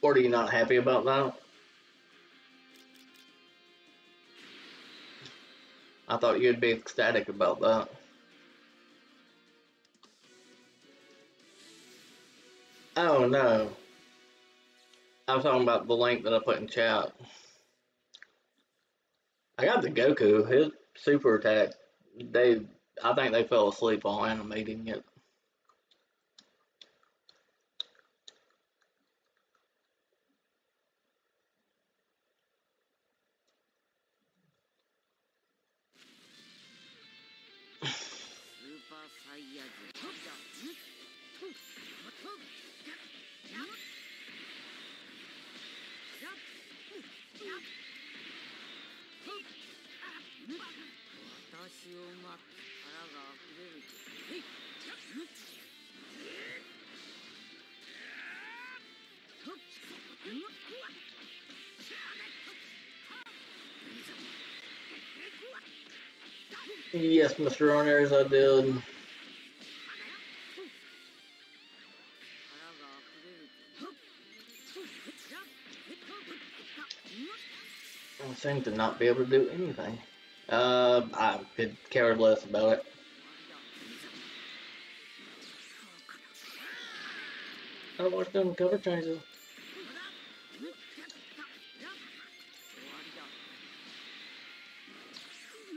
Speaker 1: Or are you not happy about that? I thought you'd be ecstatic about that. Oh no. I was talking about the link that I put in chat. I got the Goku. His super attack, I think they fell asleep while animating it. Yes, Mr. Runners, I did. I seem to not be able to do anything. I could care less about it. I watched them cover changes.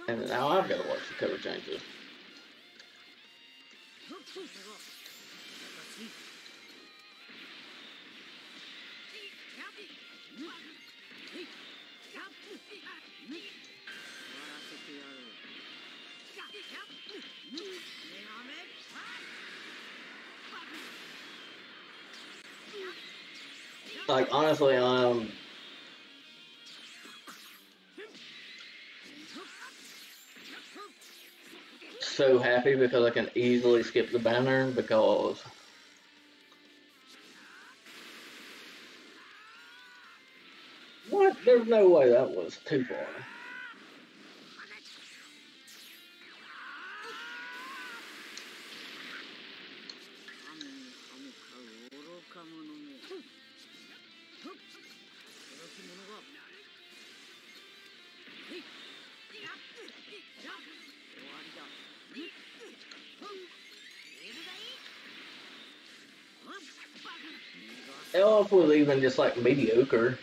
Speaker 1: And now I've got to watch the cover changes. Like, honestly, I'm so happy because I can easily skip the banner because what? There's no way that was too far. Elf was even just like mediocre.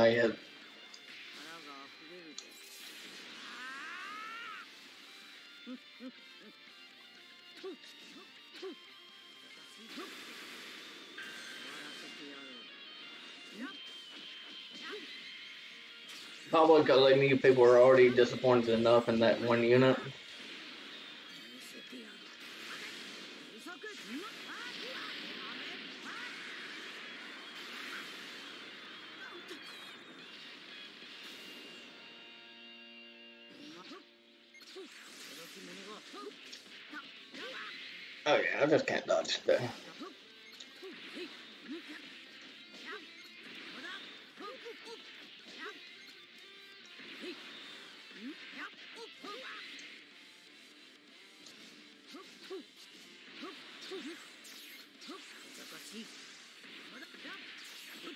Speaker 1: I had. Probably because I knew people were already disappointed enough in that one unit. Oh yeah, I just can't dodge though.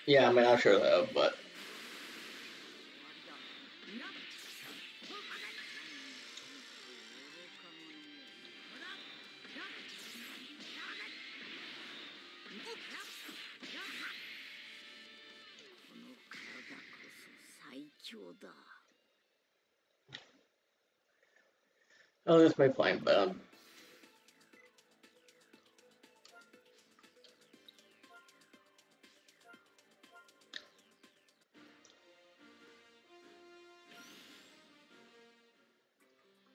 Speaker 1: Yeah, I mean, I sure have, but. Oh, this may playing bad.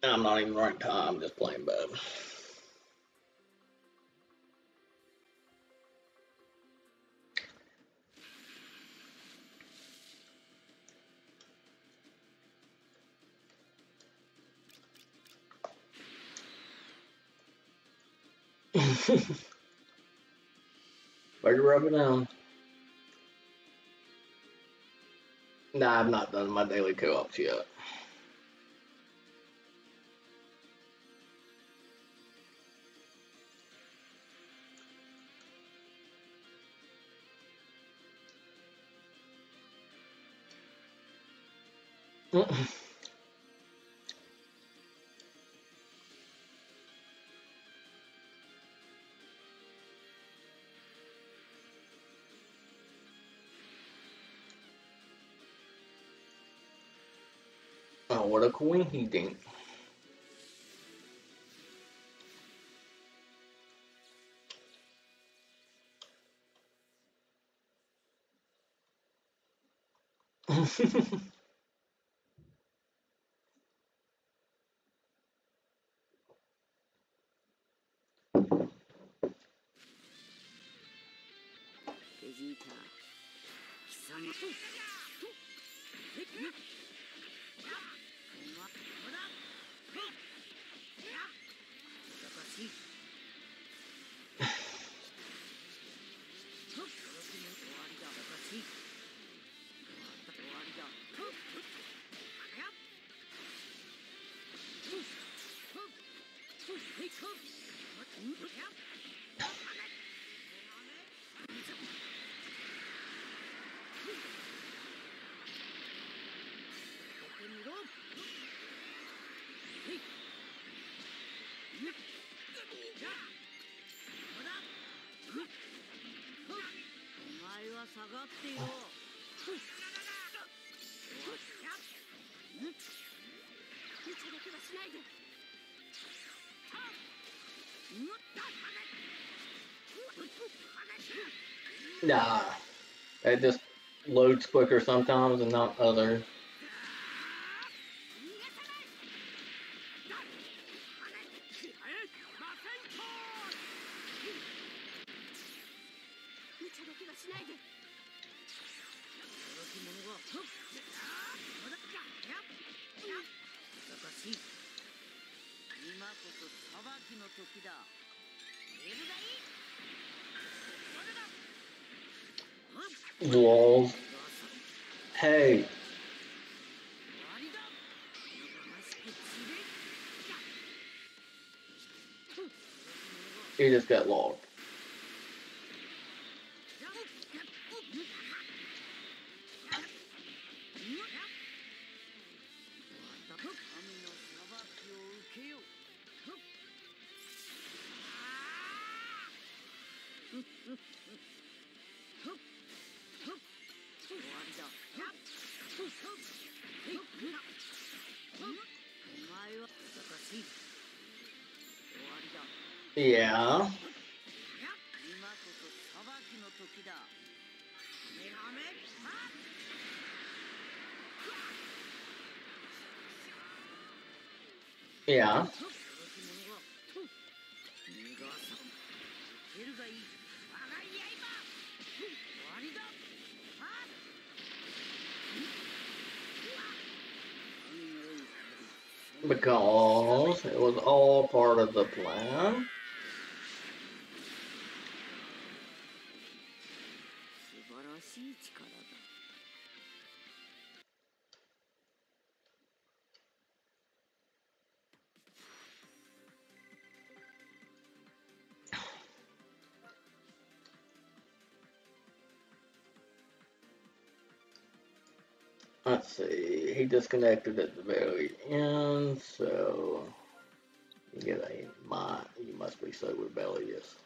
Speaker 1: I'm not even right time, I'm just playing bad. Better rub it down. Nah, I've not done my daily co-ops yet. Oh, what a coincidence.
Speaker 5: Vegeta.
Speaker 1: Nah, it just loads quicker sometimes and not others. Walls. Hey. You just got logged. Yeah. Yeah. Because it was all part of the plan. Let's see, he disconnected at the very end, so you get a you must be so rebellious.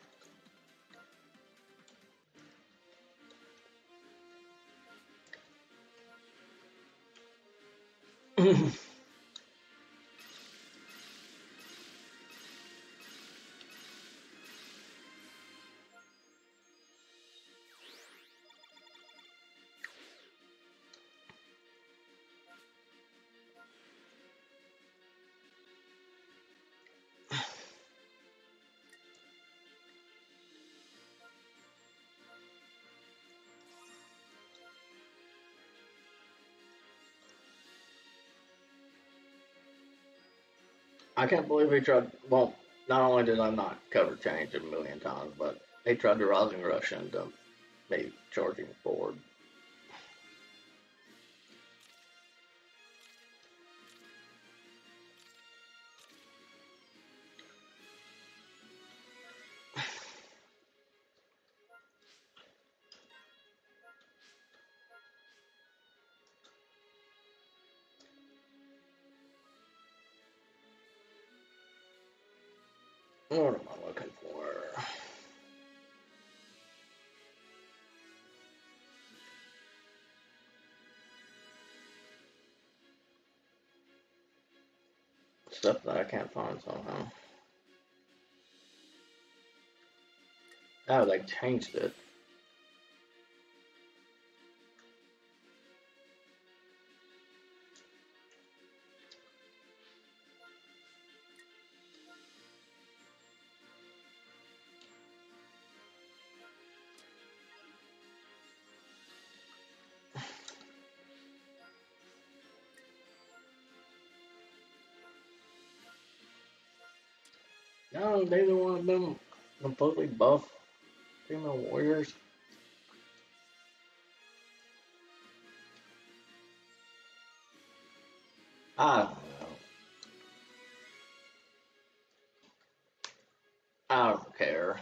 Speaker 1: I can't believe he tried. Well, not only did I not cover change a million times, but he tried to rising rush into me charging forward. What am I looking for? Stuff that I can't find somehow. Oh, they changed it. No, neither one of them completely buff female warriors. I don't know. I don't care.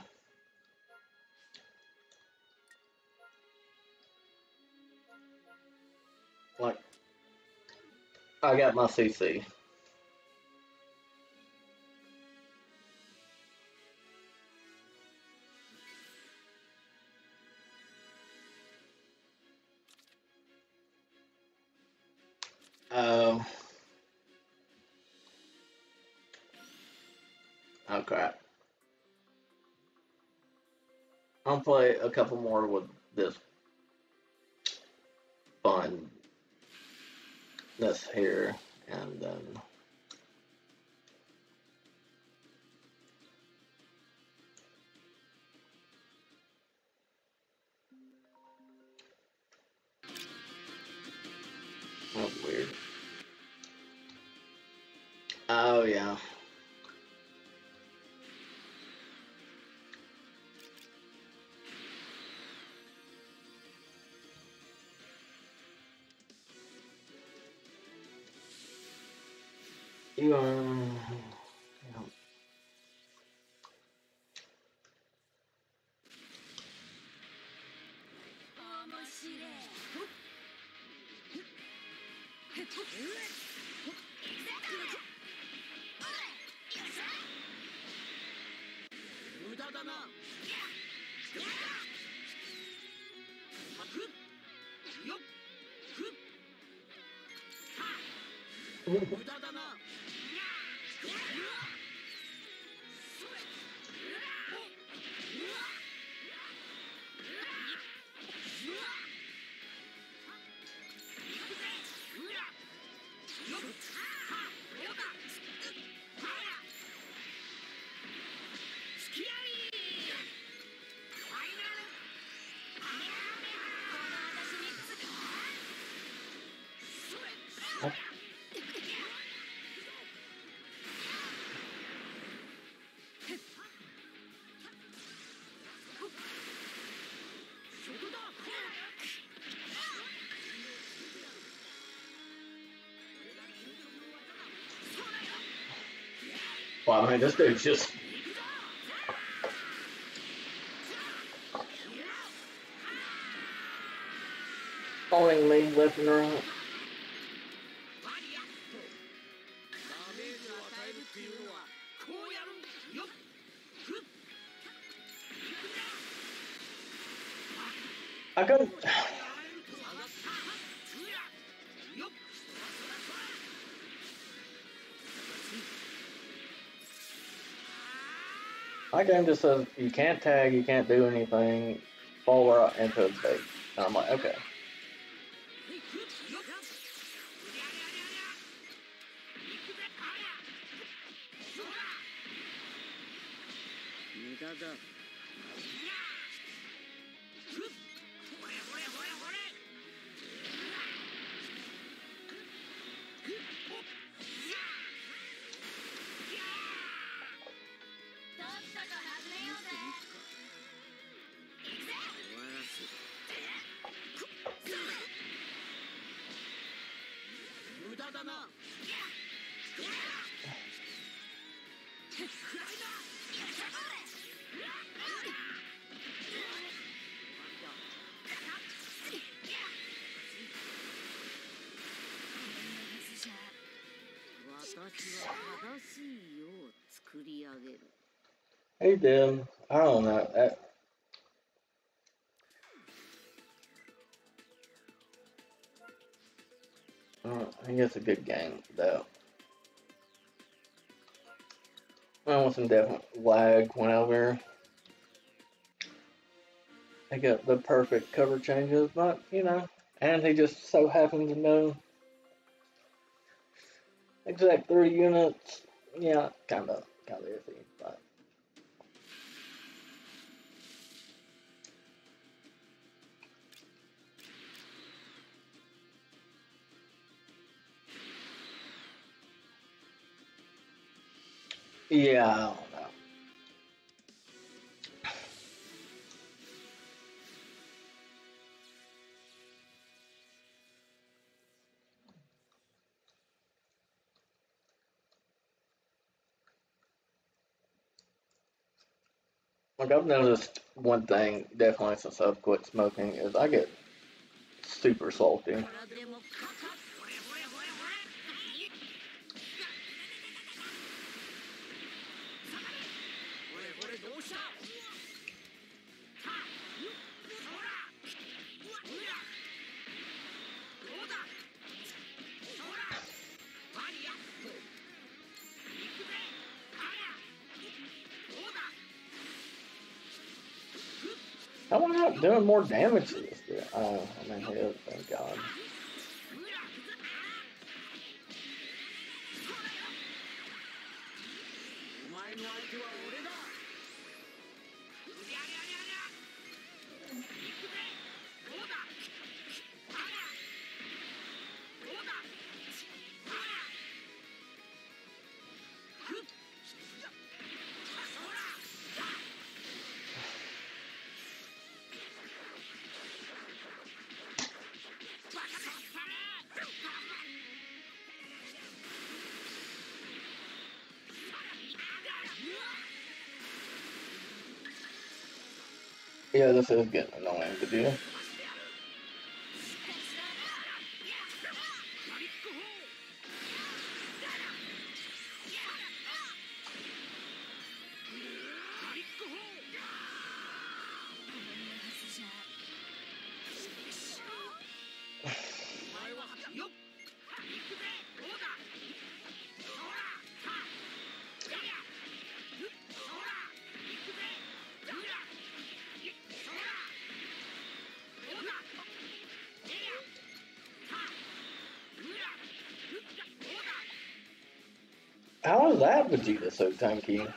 Speaker 1: Like, I got my CC. Um, oh crap. I'll play a couple more with this fun, this here, and then. That's weird. Oh, yeah. You, yeah. Wow, man, this dude's just following me left and right. I couldn't. My game just says you can't tag, you can't do anything, fall right into the bait. And I'm like, okay. He did. I don't know. I think it's a good game, though. I want some definite lag whenever I get the perfect cover changes, but, you know, and he just so happens to know exact 3 units. Yeah, kind of iffy, but. Yeah, I don't know. Like, I've noticed one thing, definitely since I've quit smoking, is I get super salty. How am I not doing more damage to this dude? Oh, I mean, he is, thank God. Yeah, this is getting annoying to do. How is that Vegeta so tanky?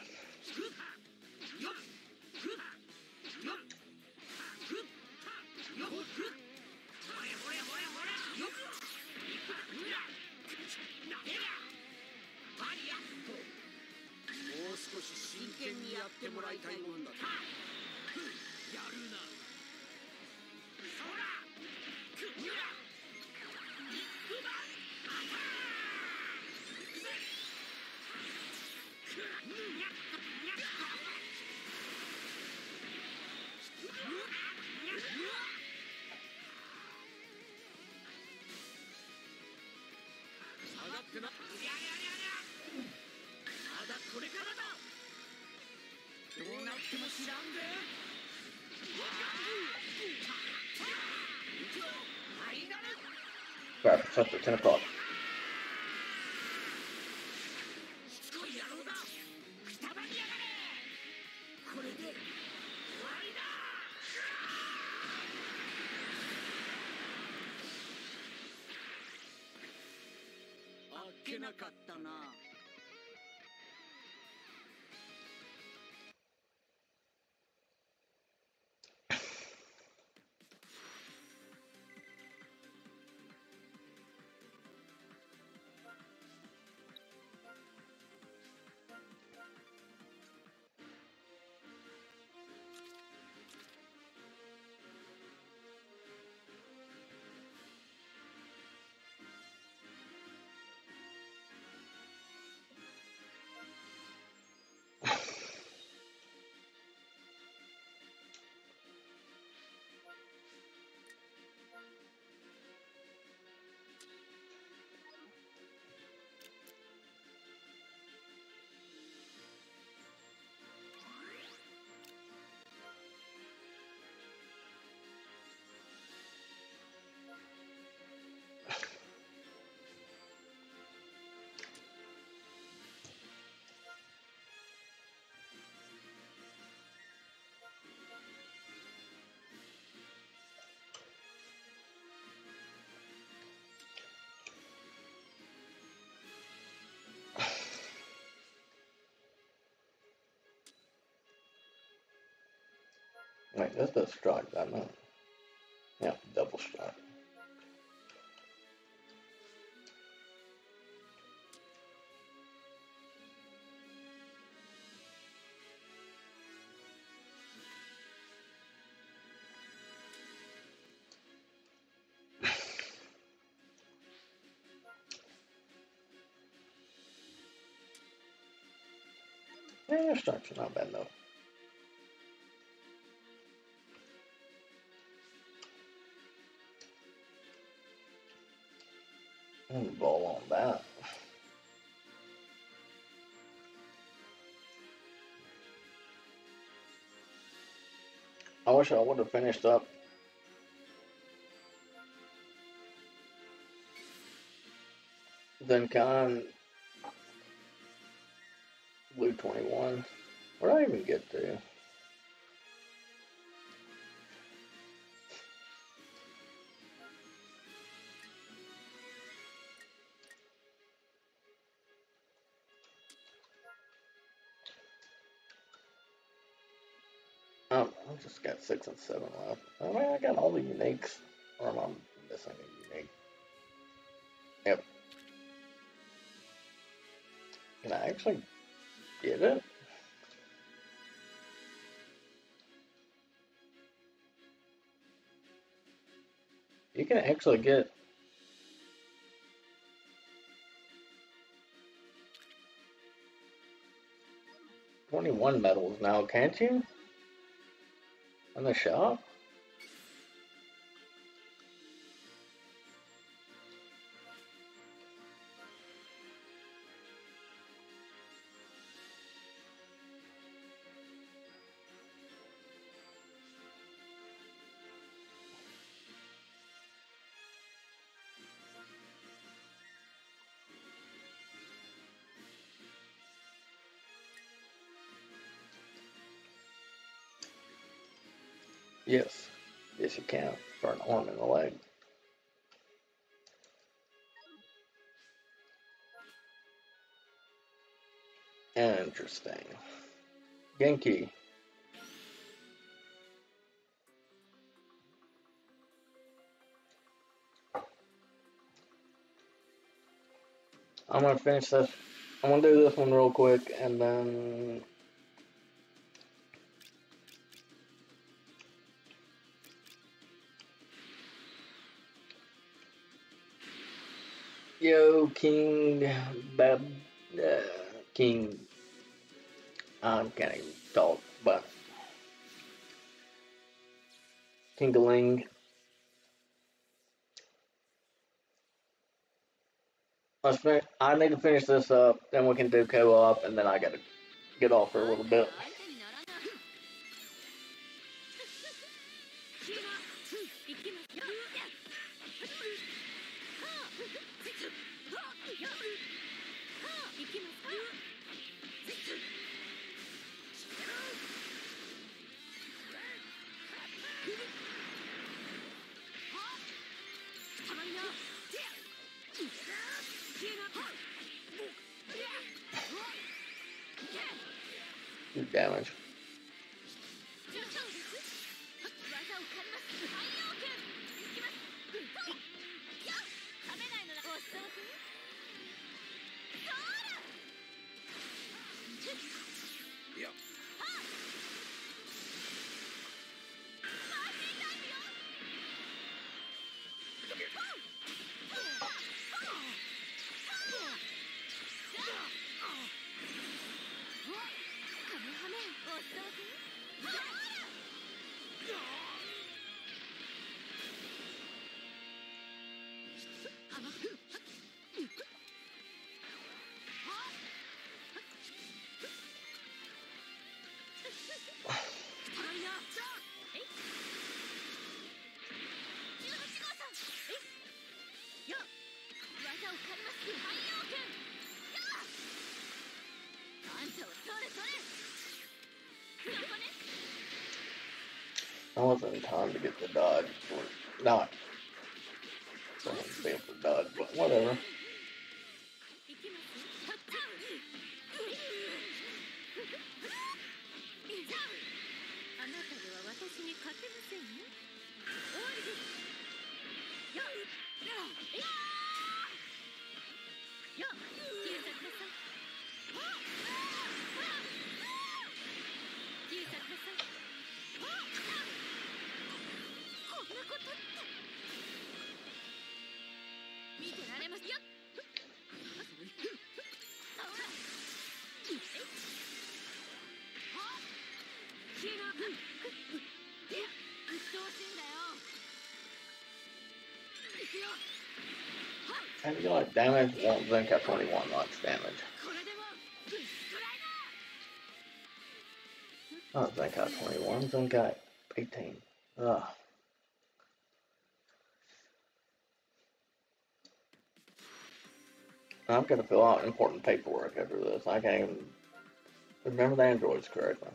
Speaker 1: Right, it's up at 10 o'clock. Wait, this does strike, doesn't it? Yeah, double strike. Yeah, strikes are not bad though. Ball on that. I wish I would have finished up Zenkai Blue 21. Where'd I even get to? Oh, I just got 6 and 7 left. I mean, I got all the uniques. Or am I missing a unique? Yep. Can I actually get it? You can actually get 21 medals now, can't you? In the shop? Yes. Yes, you can. For an arm and a leg. Interesting. Genki. I'm gonna finish this. I'm gonna do this one real quick, and then Yo, King Bab, King. I can't even talk, but Kingaling. I need to finish this up, then we can do co-op, and then I gotta get off for a little bit. Do damage. I wasn't in time to get the dodge, or not. So I wouldn't be able to dodge, but whatever. How do you like damage? Won't think at 21 likes damage. I don't think at 21, think at 18. Ugh. I'm gonna fill out important paperwork after this. I can't even remember the androids correctly.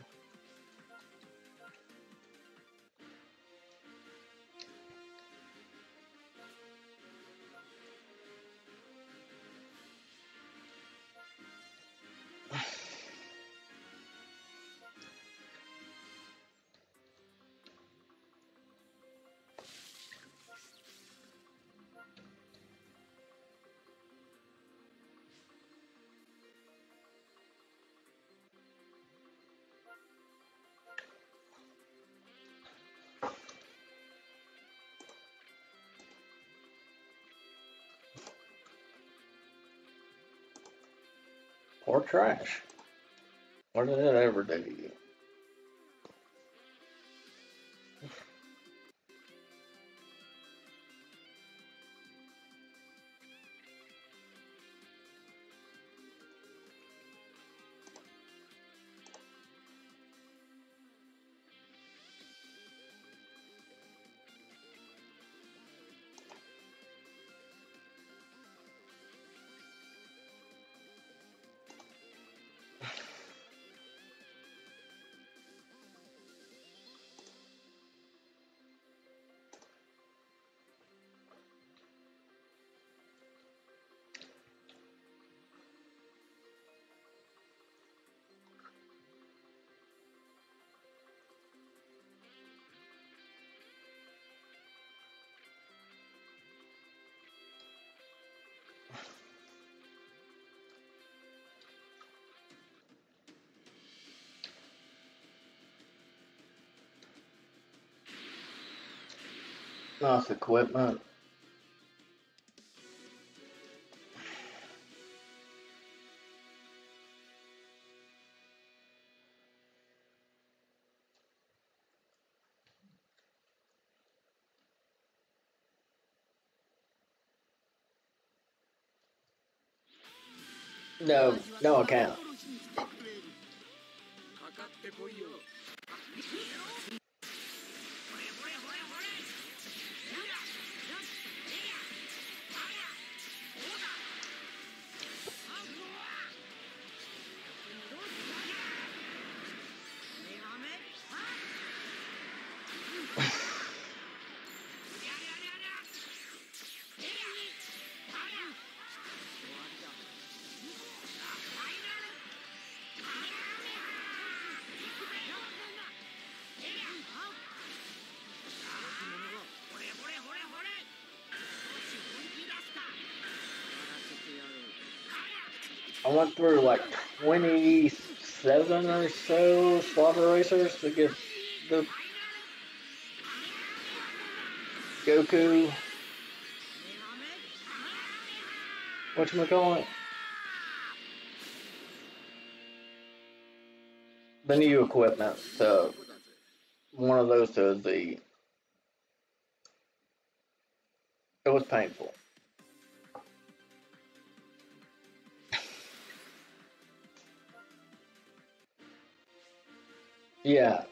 Speaker 1: Or trash. What did it ever do to you? Nice equipment. No, no, I can't. I went through like 27 or so slaughter racers to get the Goku, whatchamacallit, the new equipment to one of those to the, it was painful. Yeah.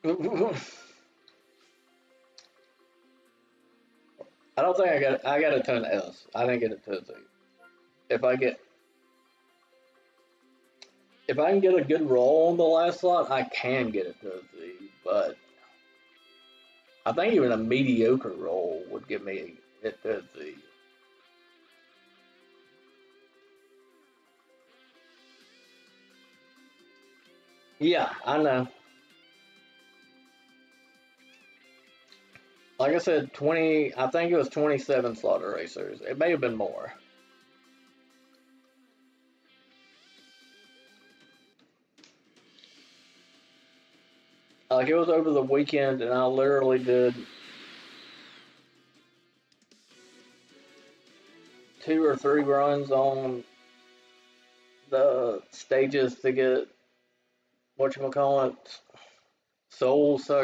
Speaker 1: I don't think I got it to an S. I didn't get it to a Z. If I can get a good roll on the last slot, I can get it to a Z, but I think even a mediocre roll would give me it to a Z. Yeah, I know. Like I said, 20, I think it was 27 slaughter racers. It may have been more. Like it was over the weekend and I literally did 2 or 3 runs on the stages to get whatchamacallit souls so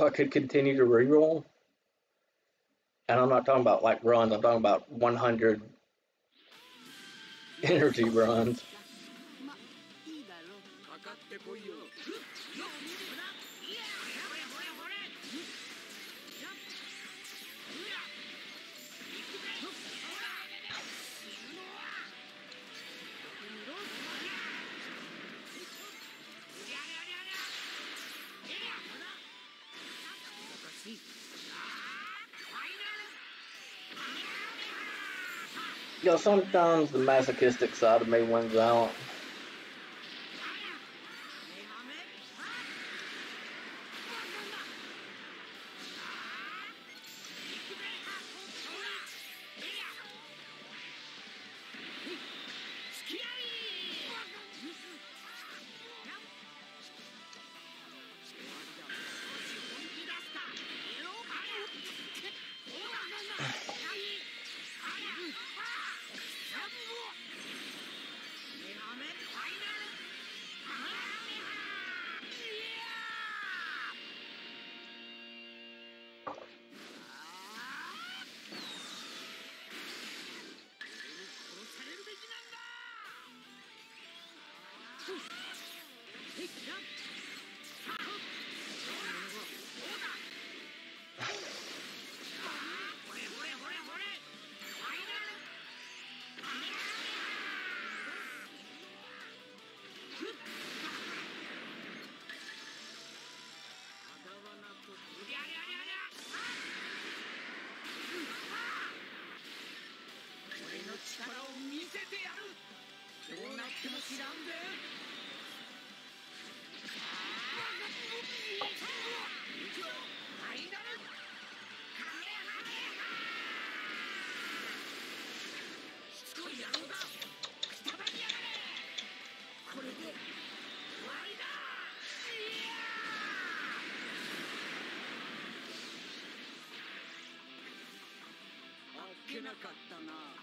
Speaker 1: I could continue to reroll. And I'm not talking about like runs, I'm talking about 100 energy runs. You know, sometimes the masochistic side of me wins out.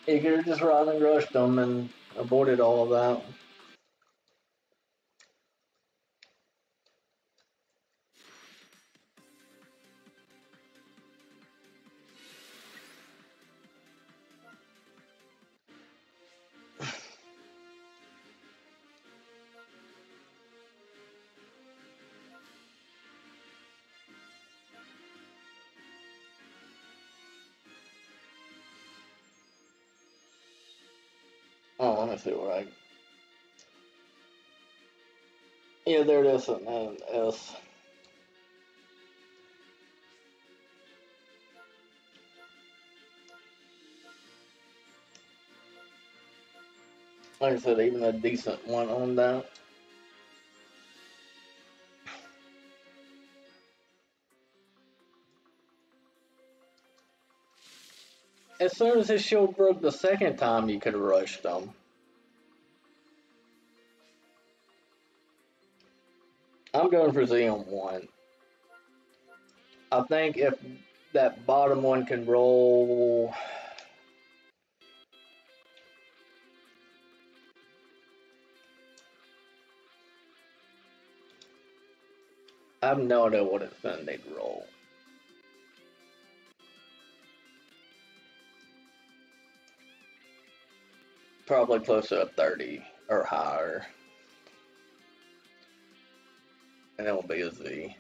Speaker 1: You could have just rather than rushed them and avoided all of that. Oh, let me see where I. Yeah, there it is. And S. Like I said, even a decent one on that. As soon as his shield broke the second time, you could have rushed them. I'm going for Z on 1. I think if that bottom one can roll. I have no idea what it's going to need to roll. Probably close to a 30 or higher. And it will be a Z.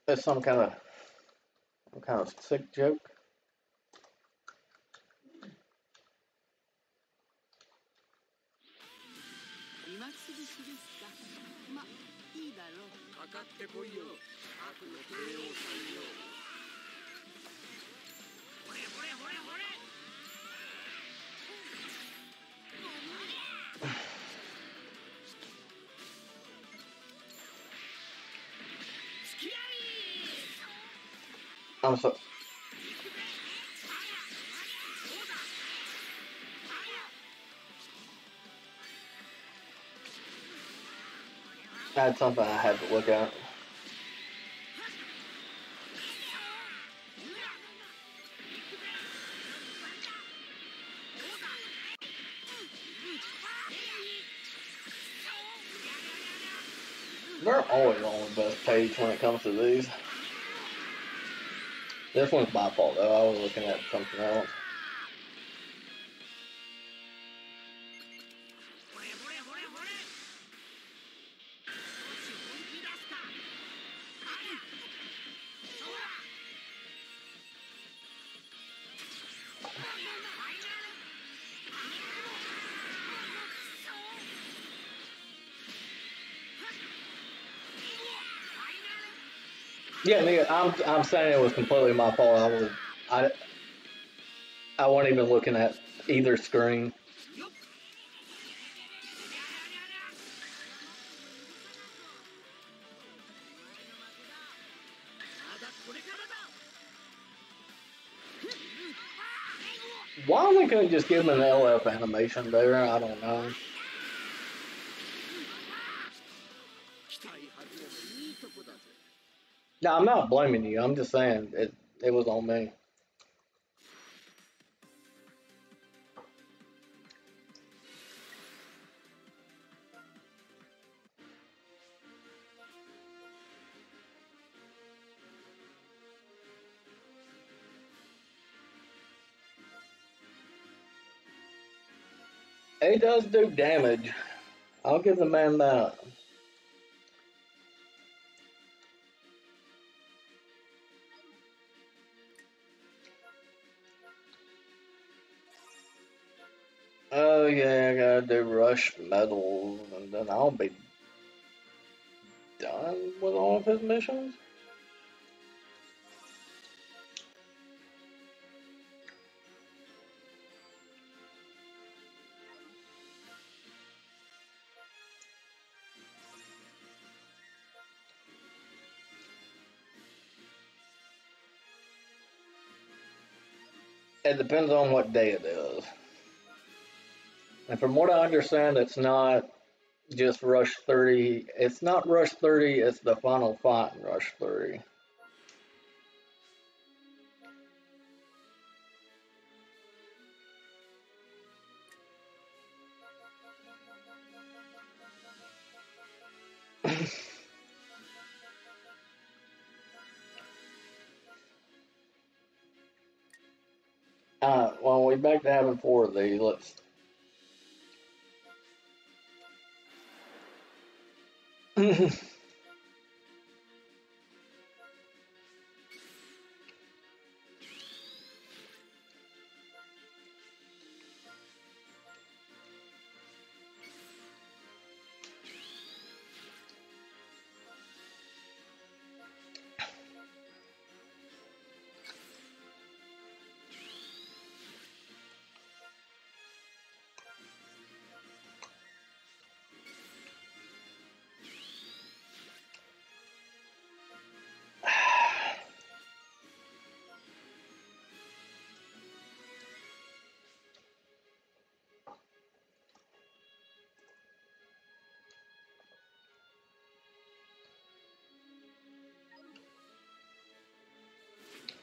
Speaker 1: That's some kind of sick joke. I'm so. That's something I had to look at. They're always on the best page when it comes to these. This one's my fault though. I was looking at something else. Yeah, nigga, I'm saying it was completely my fault. I wasn't even looking at either screen. Why they couldn't just give him an LF animation there? I don't know. No, I'm not blaming you. I'm just saying it was on me. It does do damage. I'll give the man that. Oh yeah, I gotta do rush medals, and then I'll be done with all of his missions. It depends on what day it is. And from what I understand, it's not just Rush 30. It's not Rush 30, it's the final fight in Rush 30. Well, we're back to having 4 of these. Let's.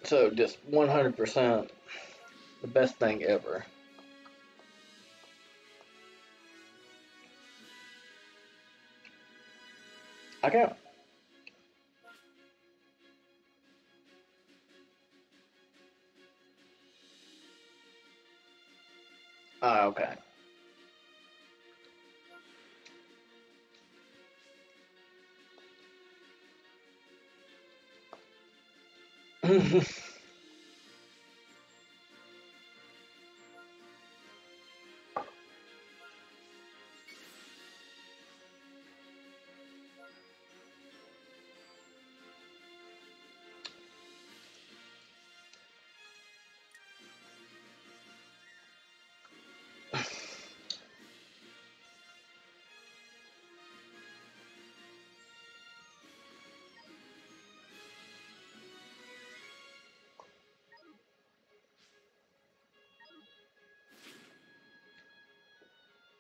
Speaker 1: So just 100% the best thing ever. I can't. Okay.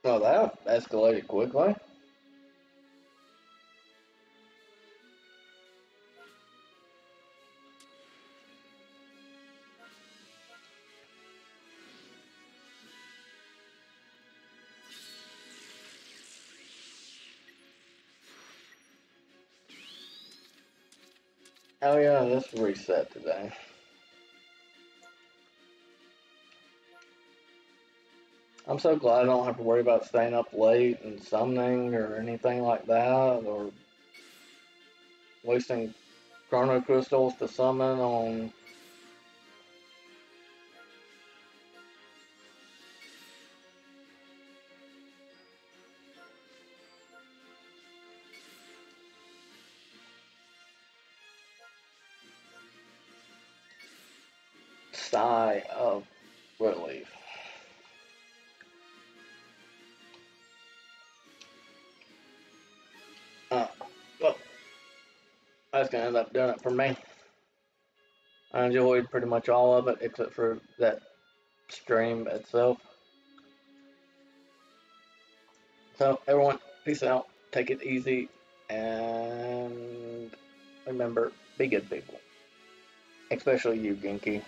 Speaker 1: Well, that escalated quickly. Oh yeah, let's reset today. I'm so glad I don't have to worry about staying up late and summoning or anything like that, or wasting chrono crystals to summon on. Sigh of relief. Well, that's gonna end up doing it for me. I enjoyed pretty much all of it except for that stream itself. So, everyone, peace out. Take it easy. And remember, be good people. Especially you, Genki.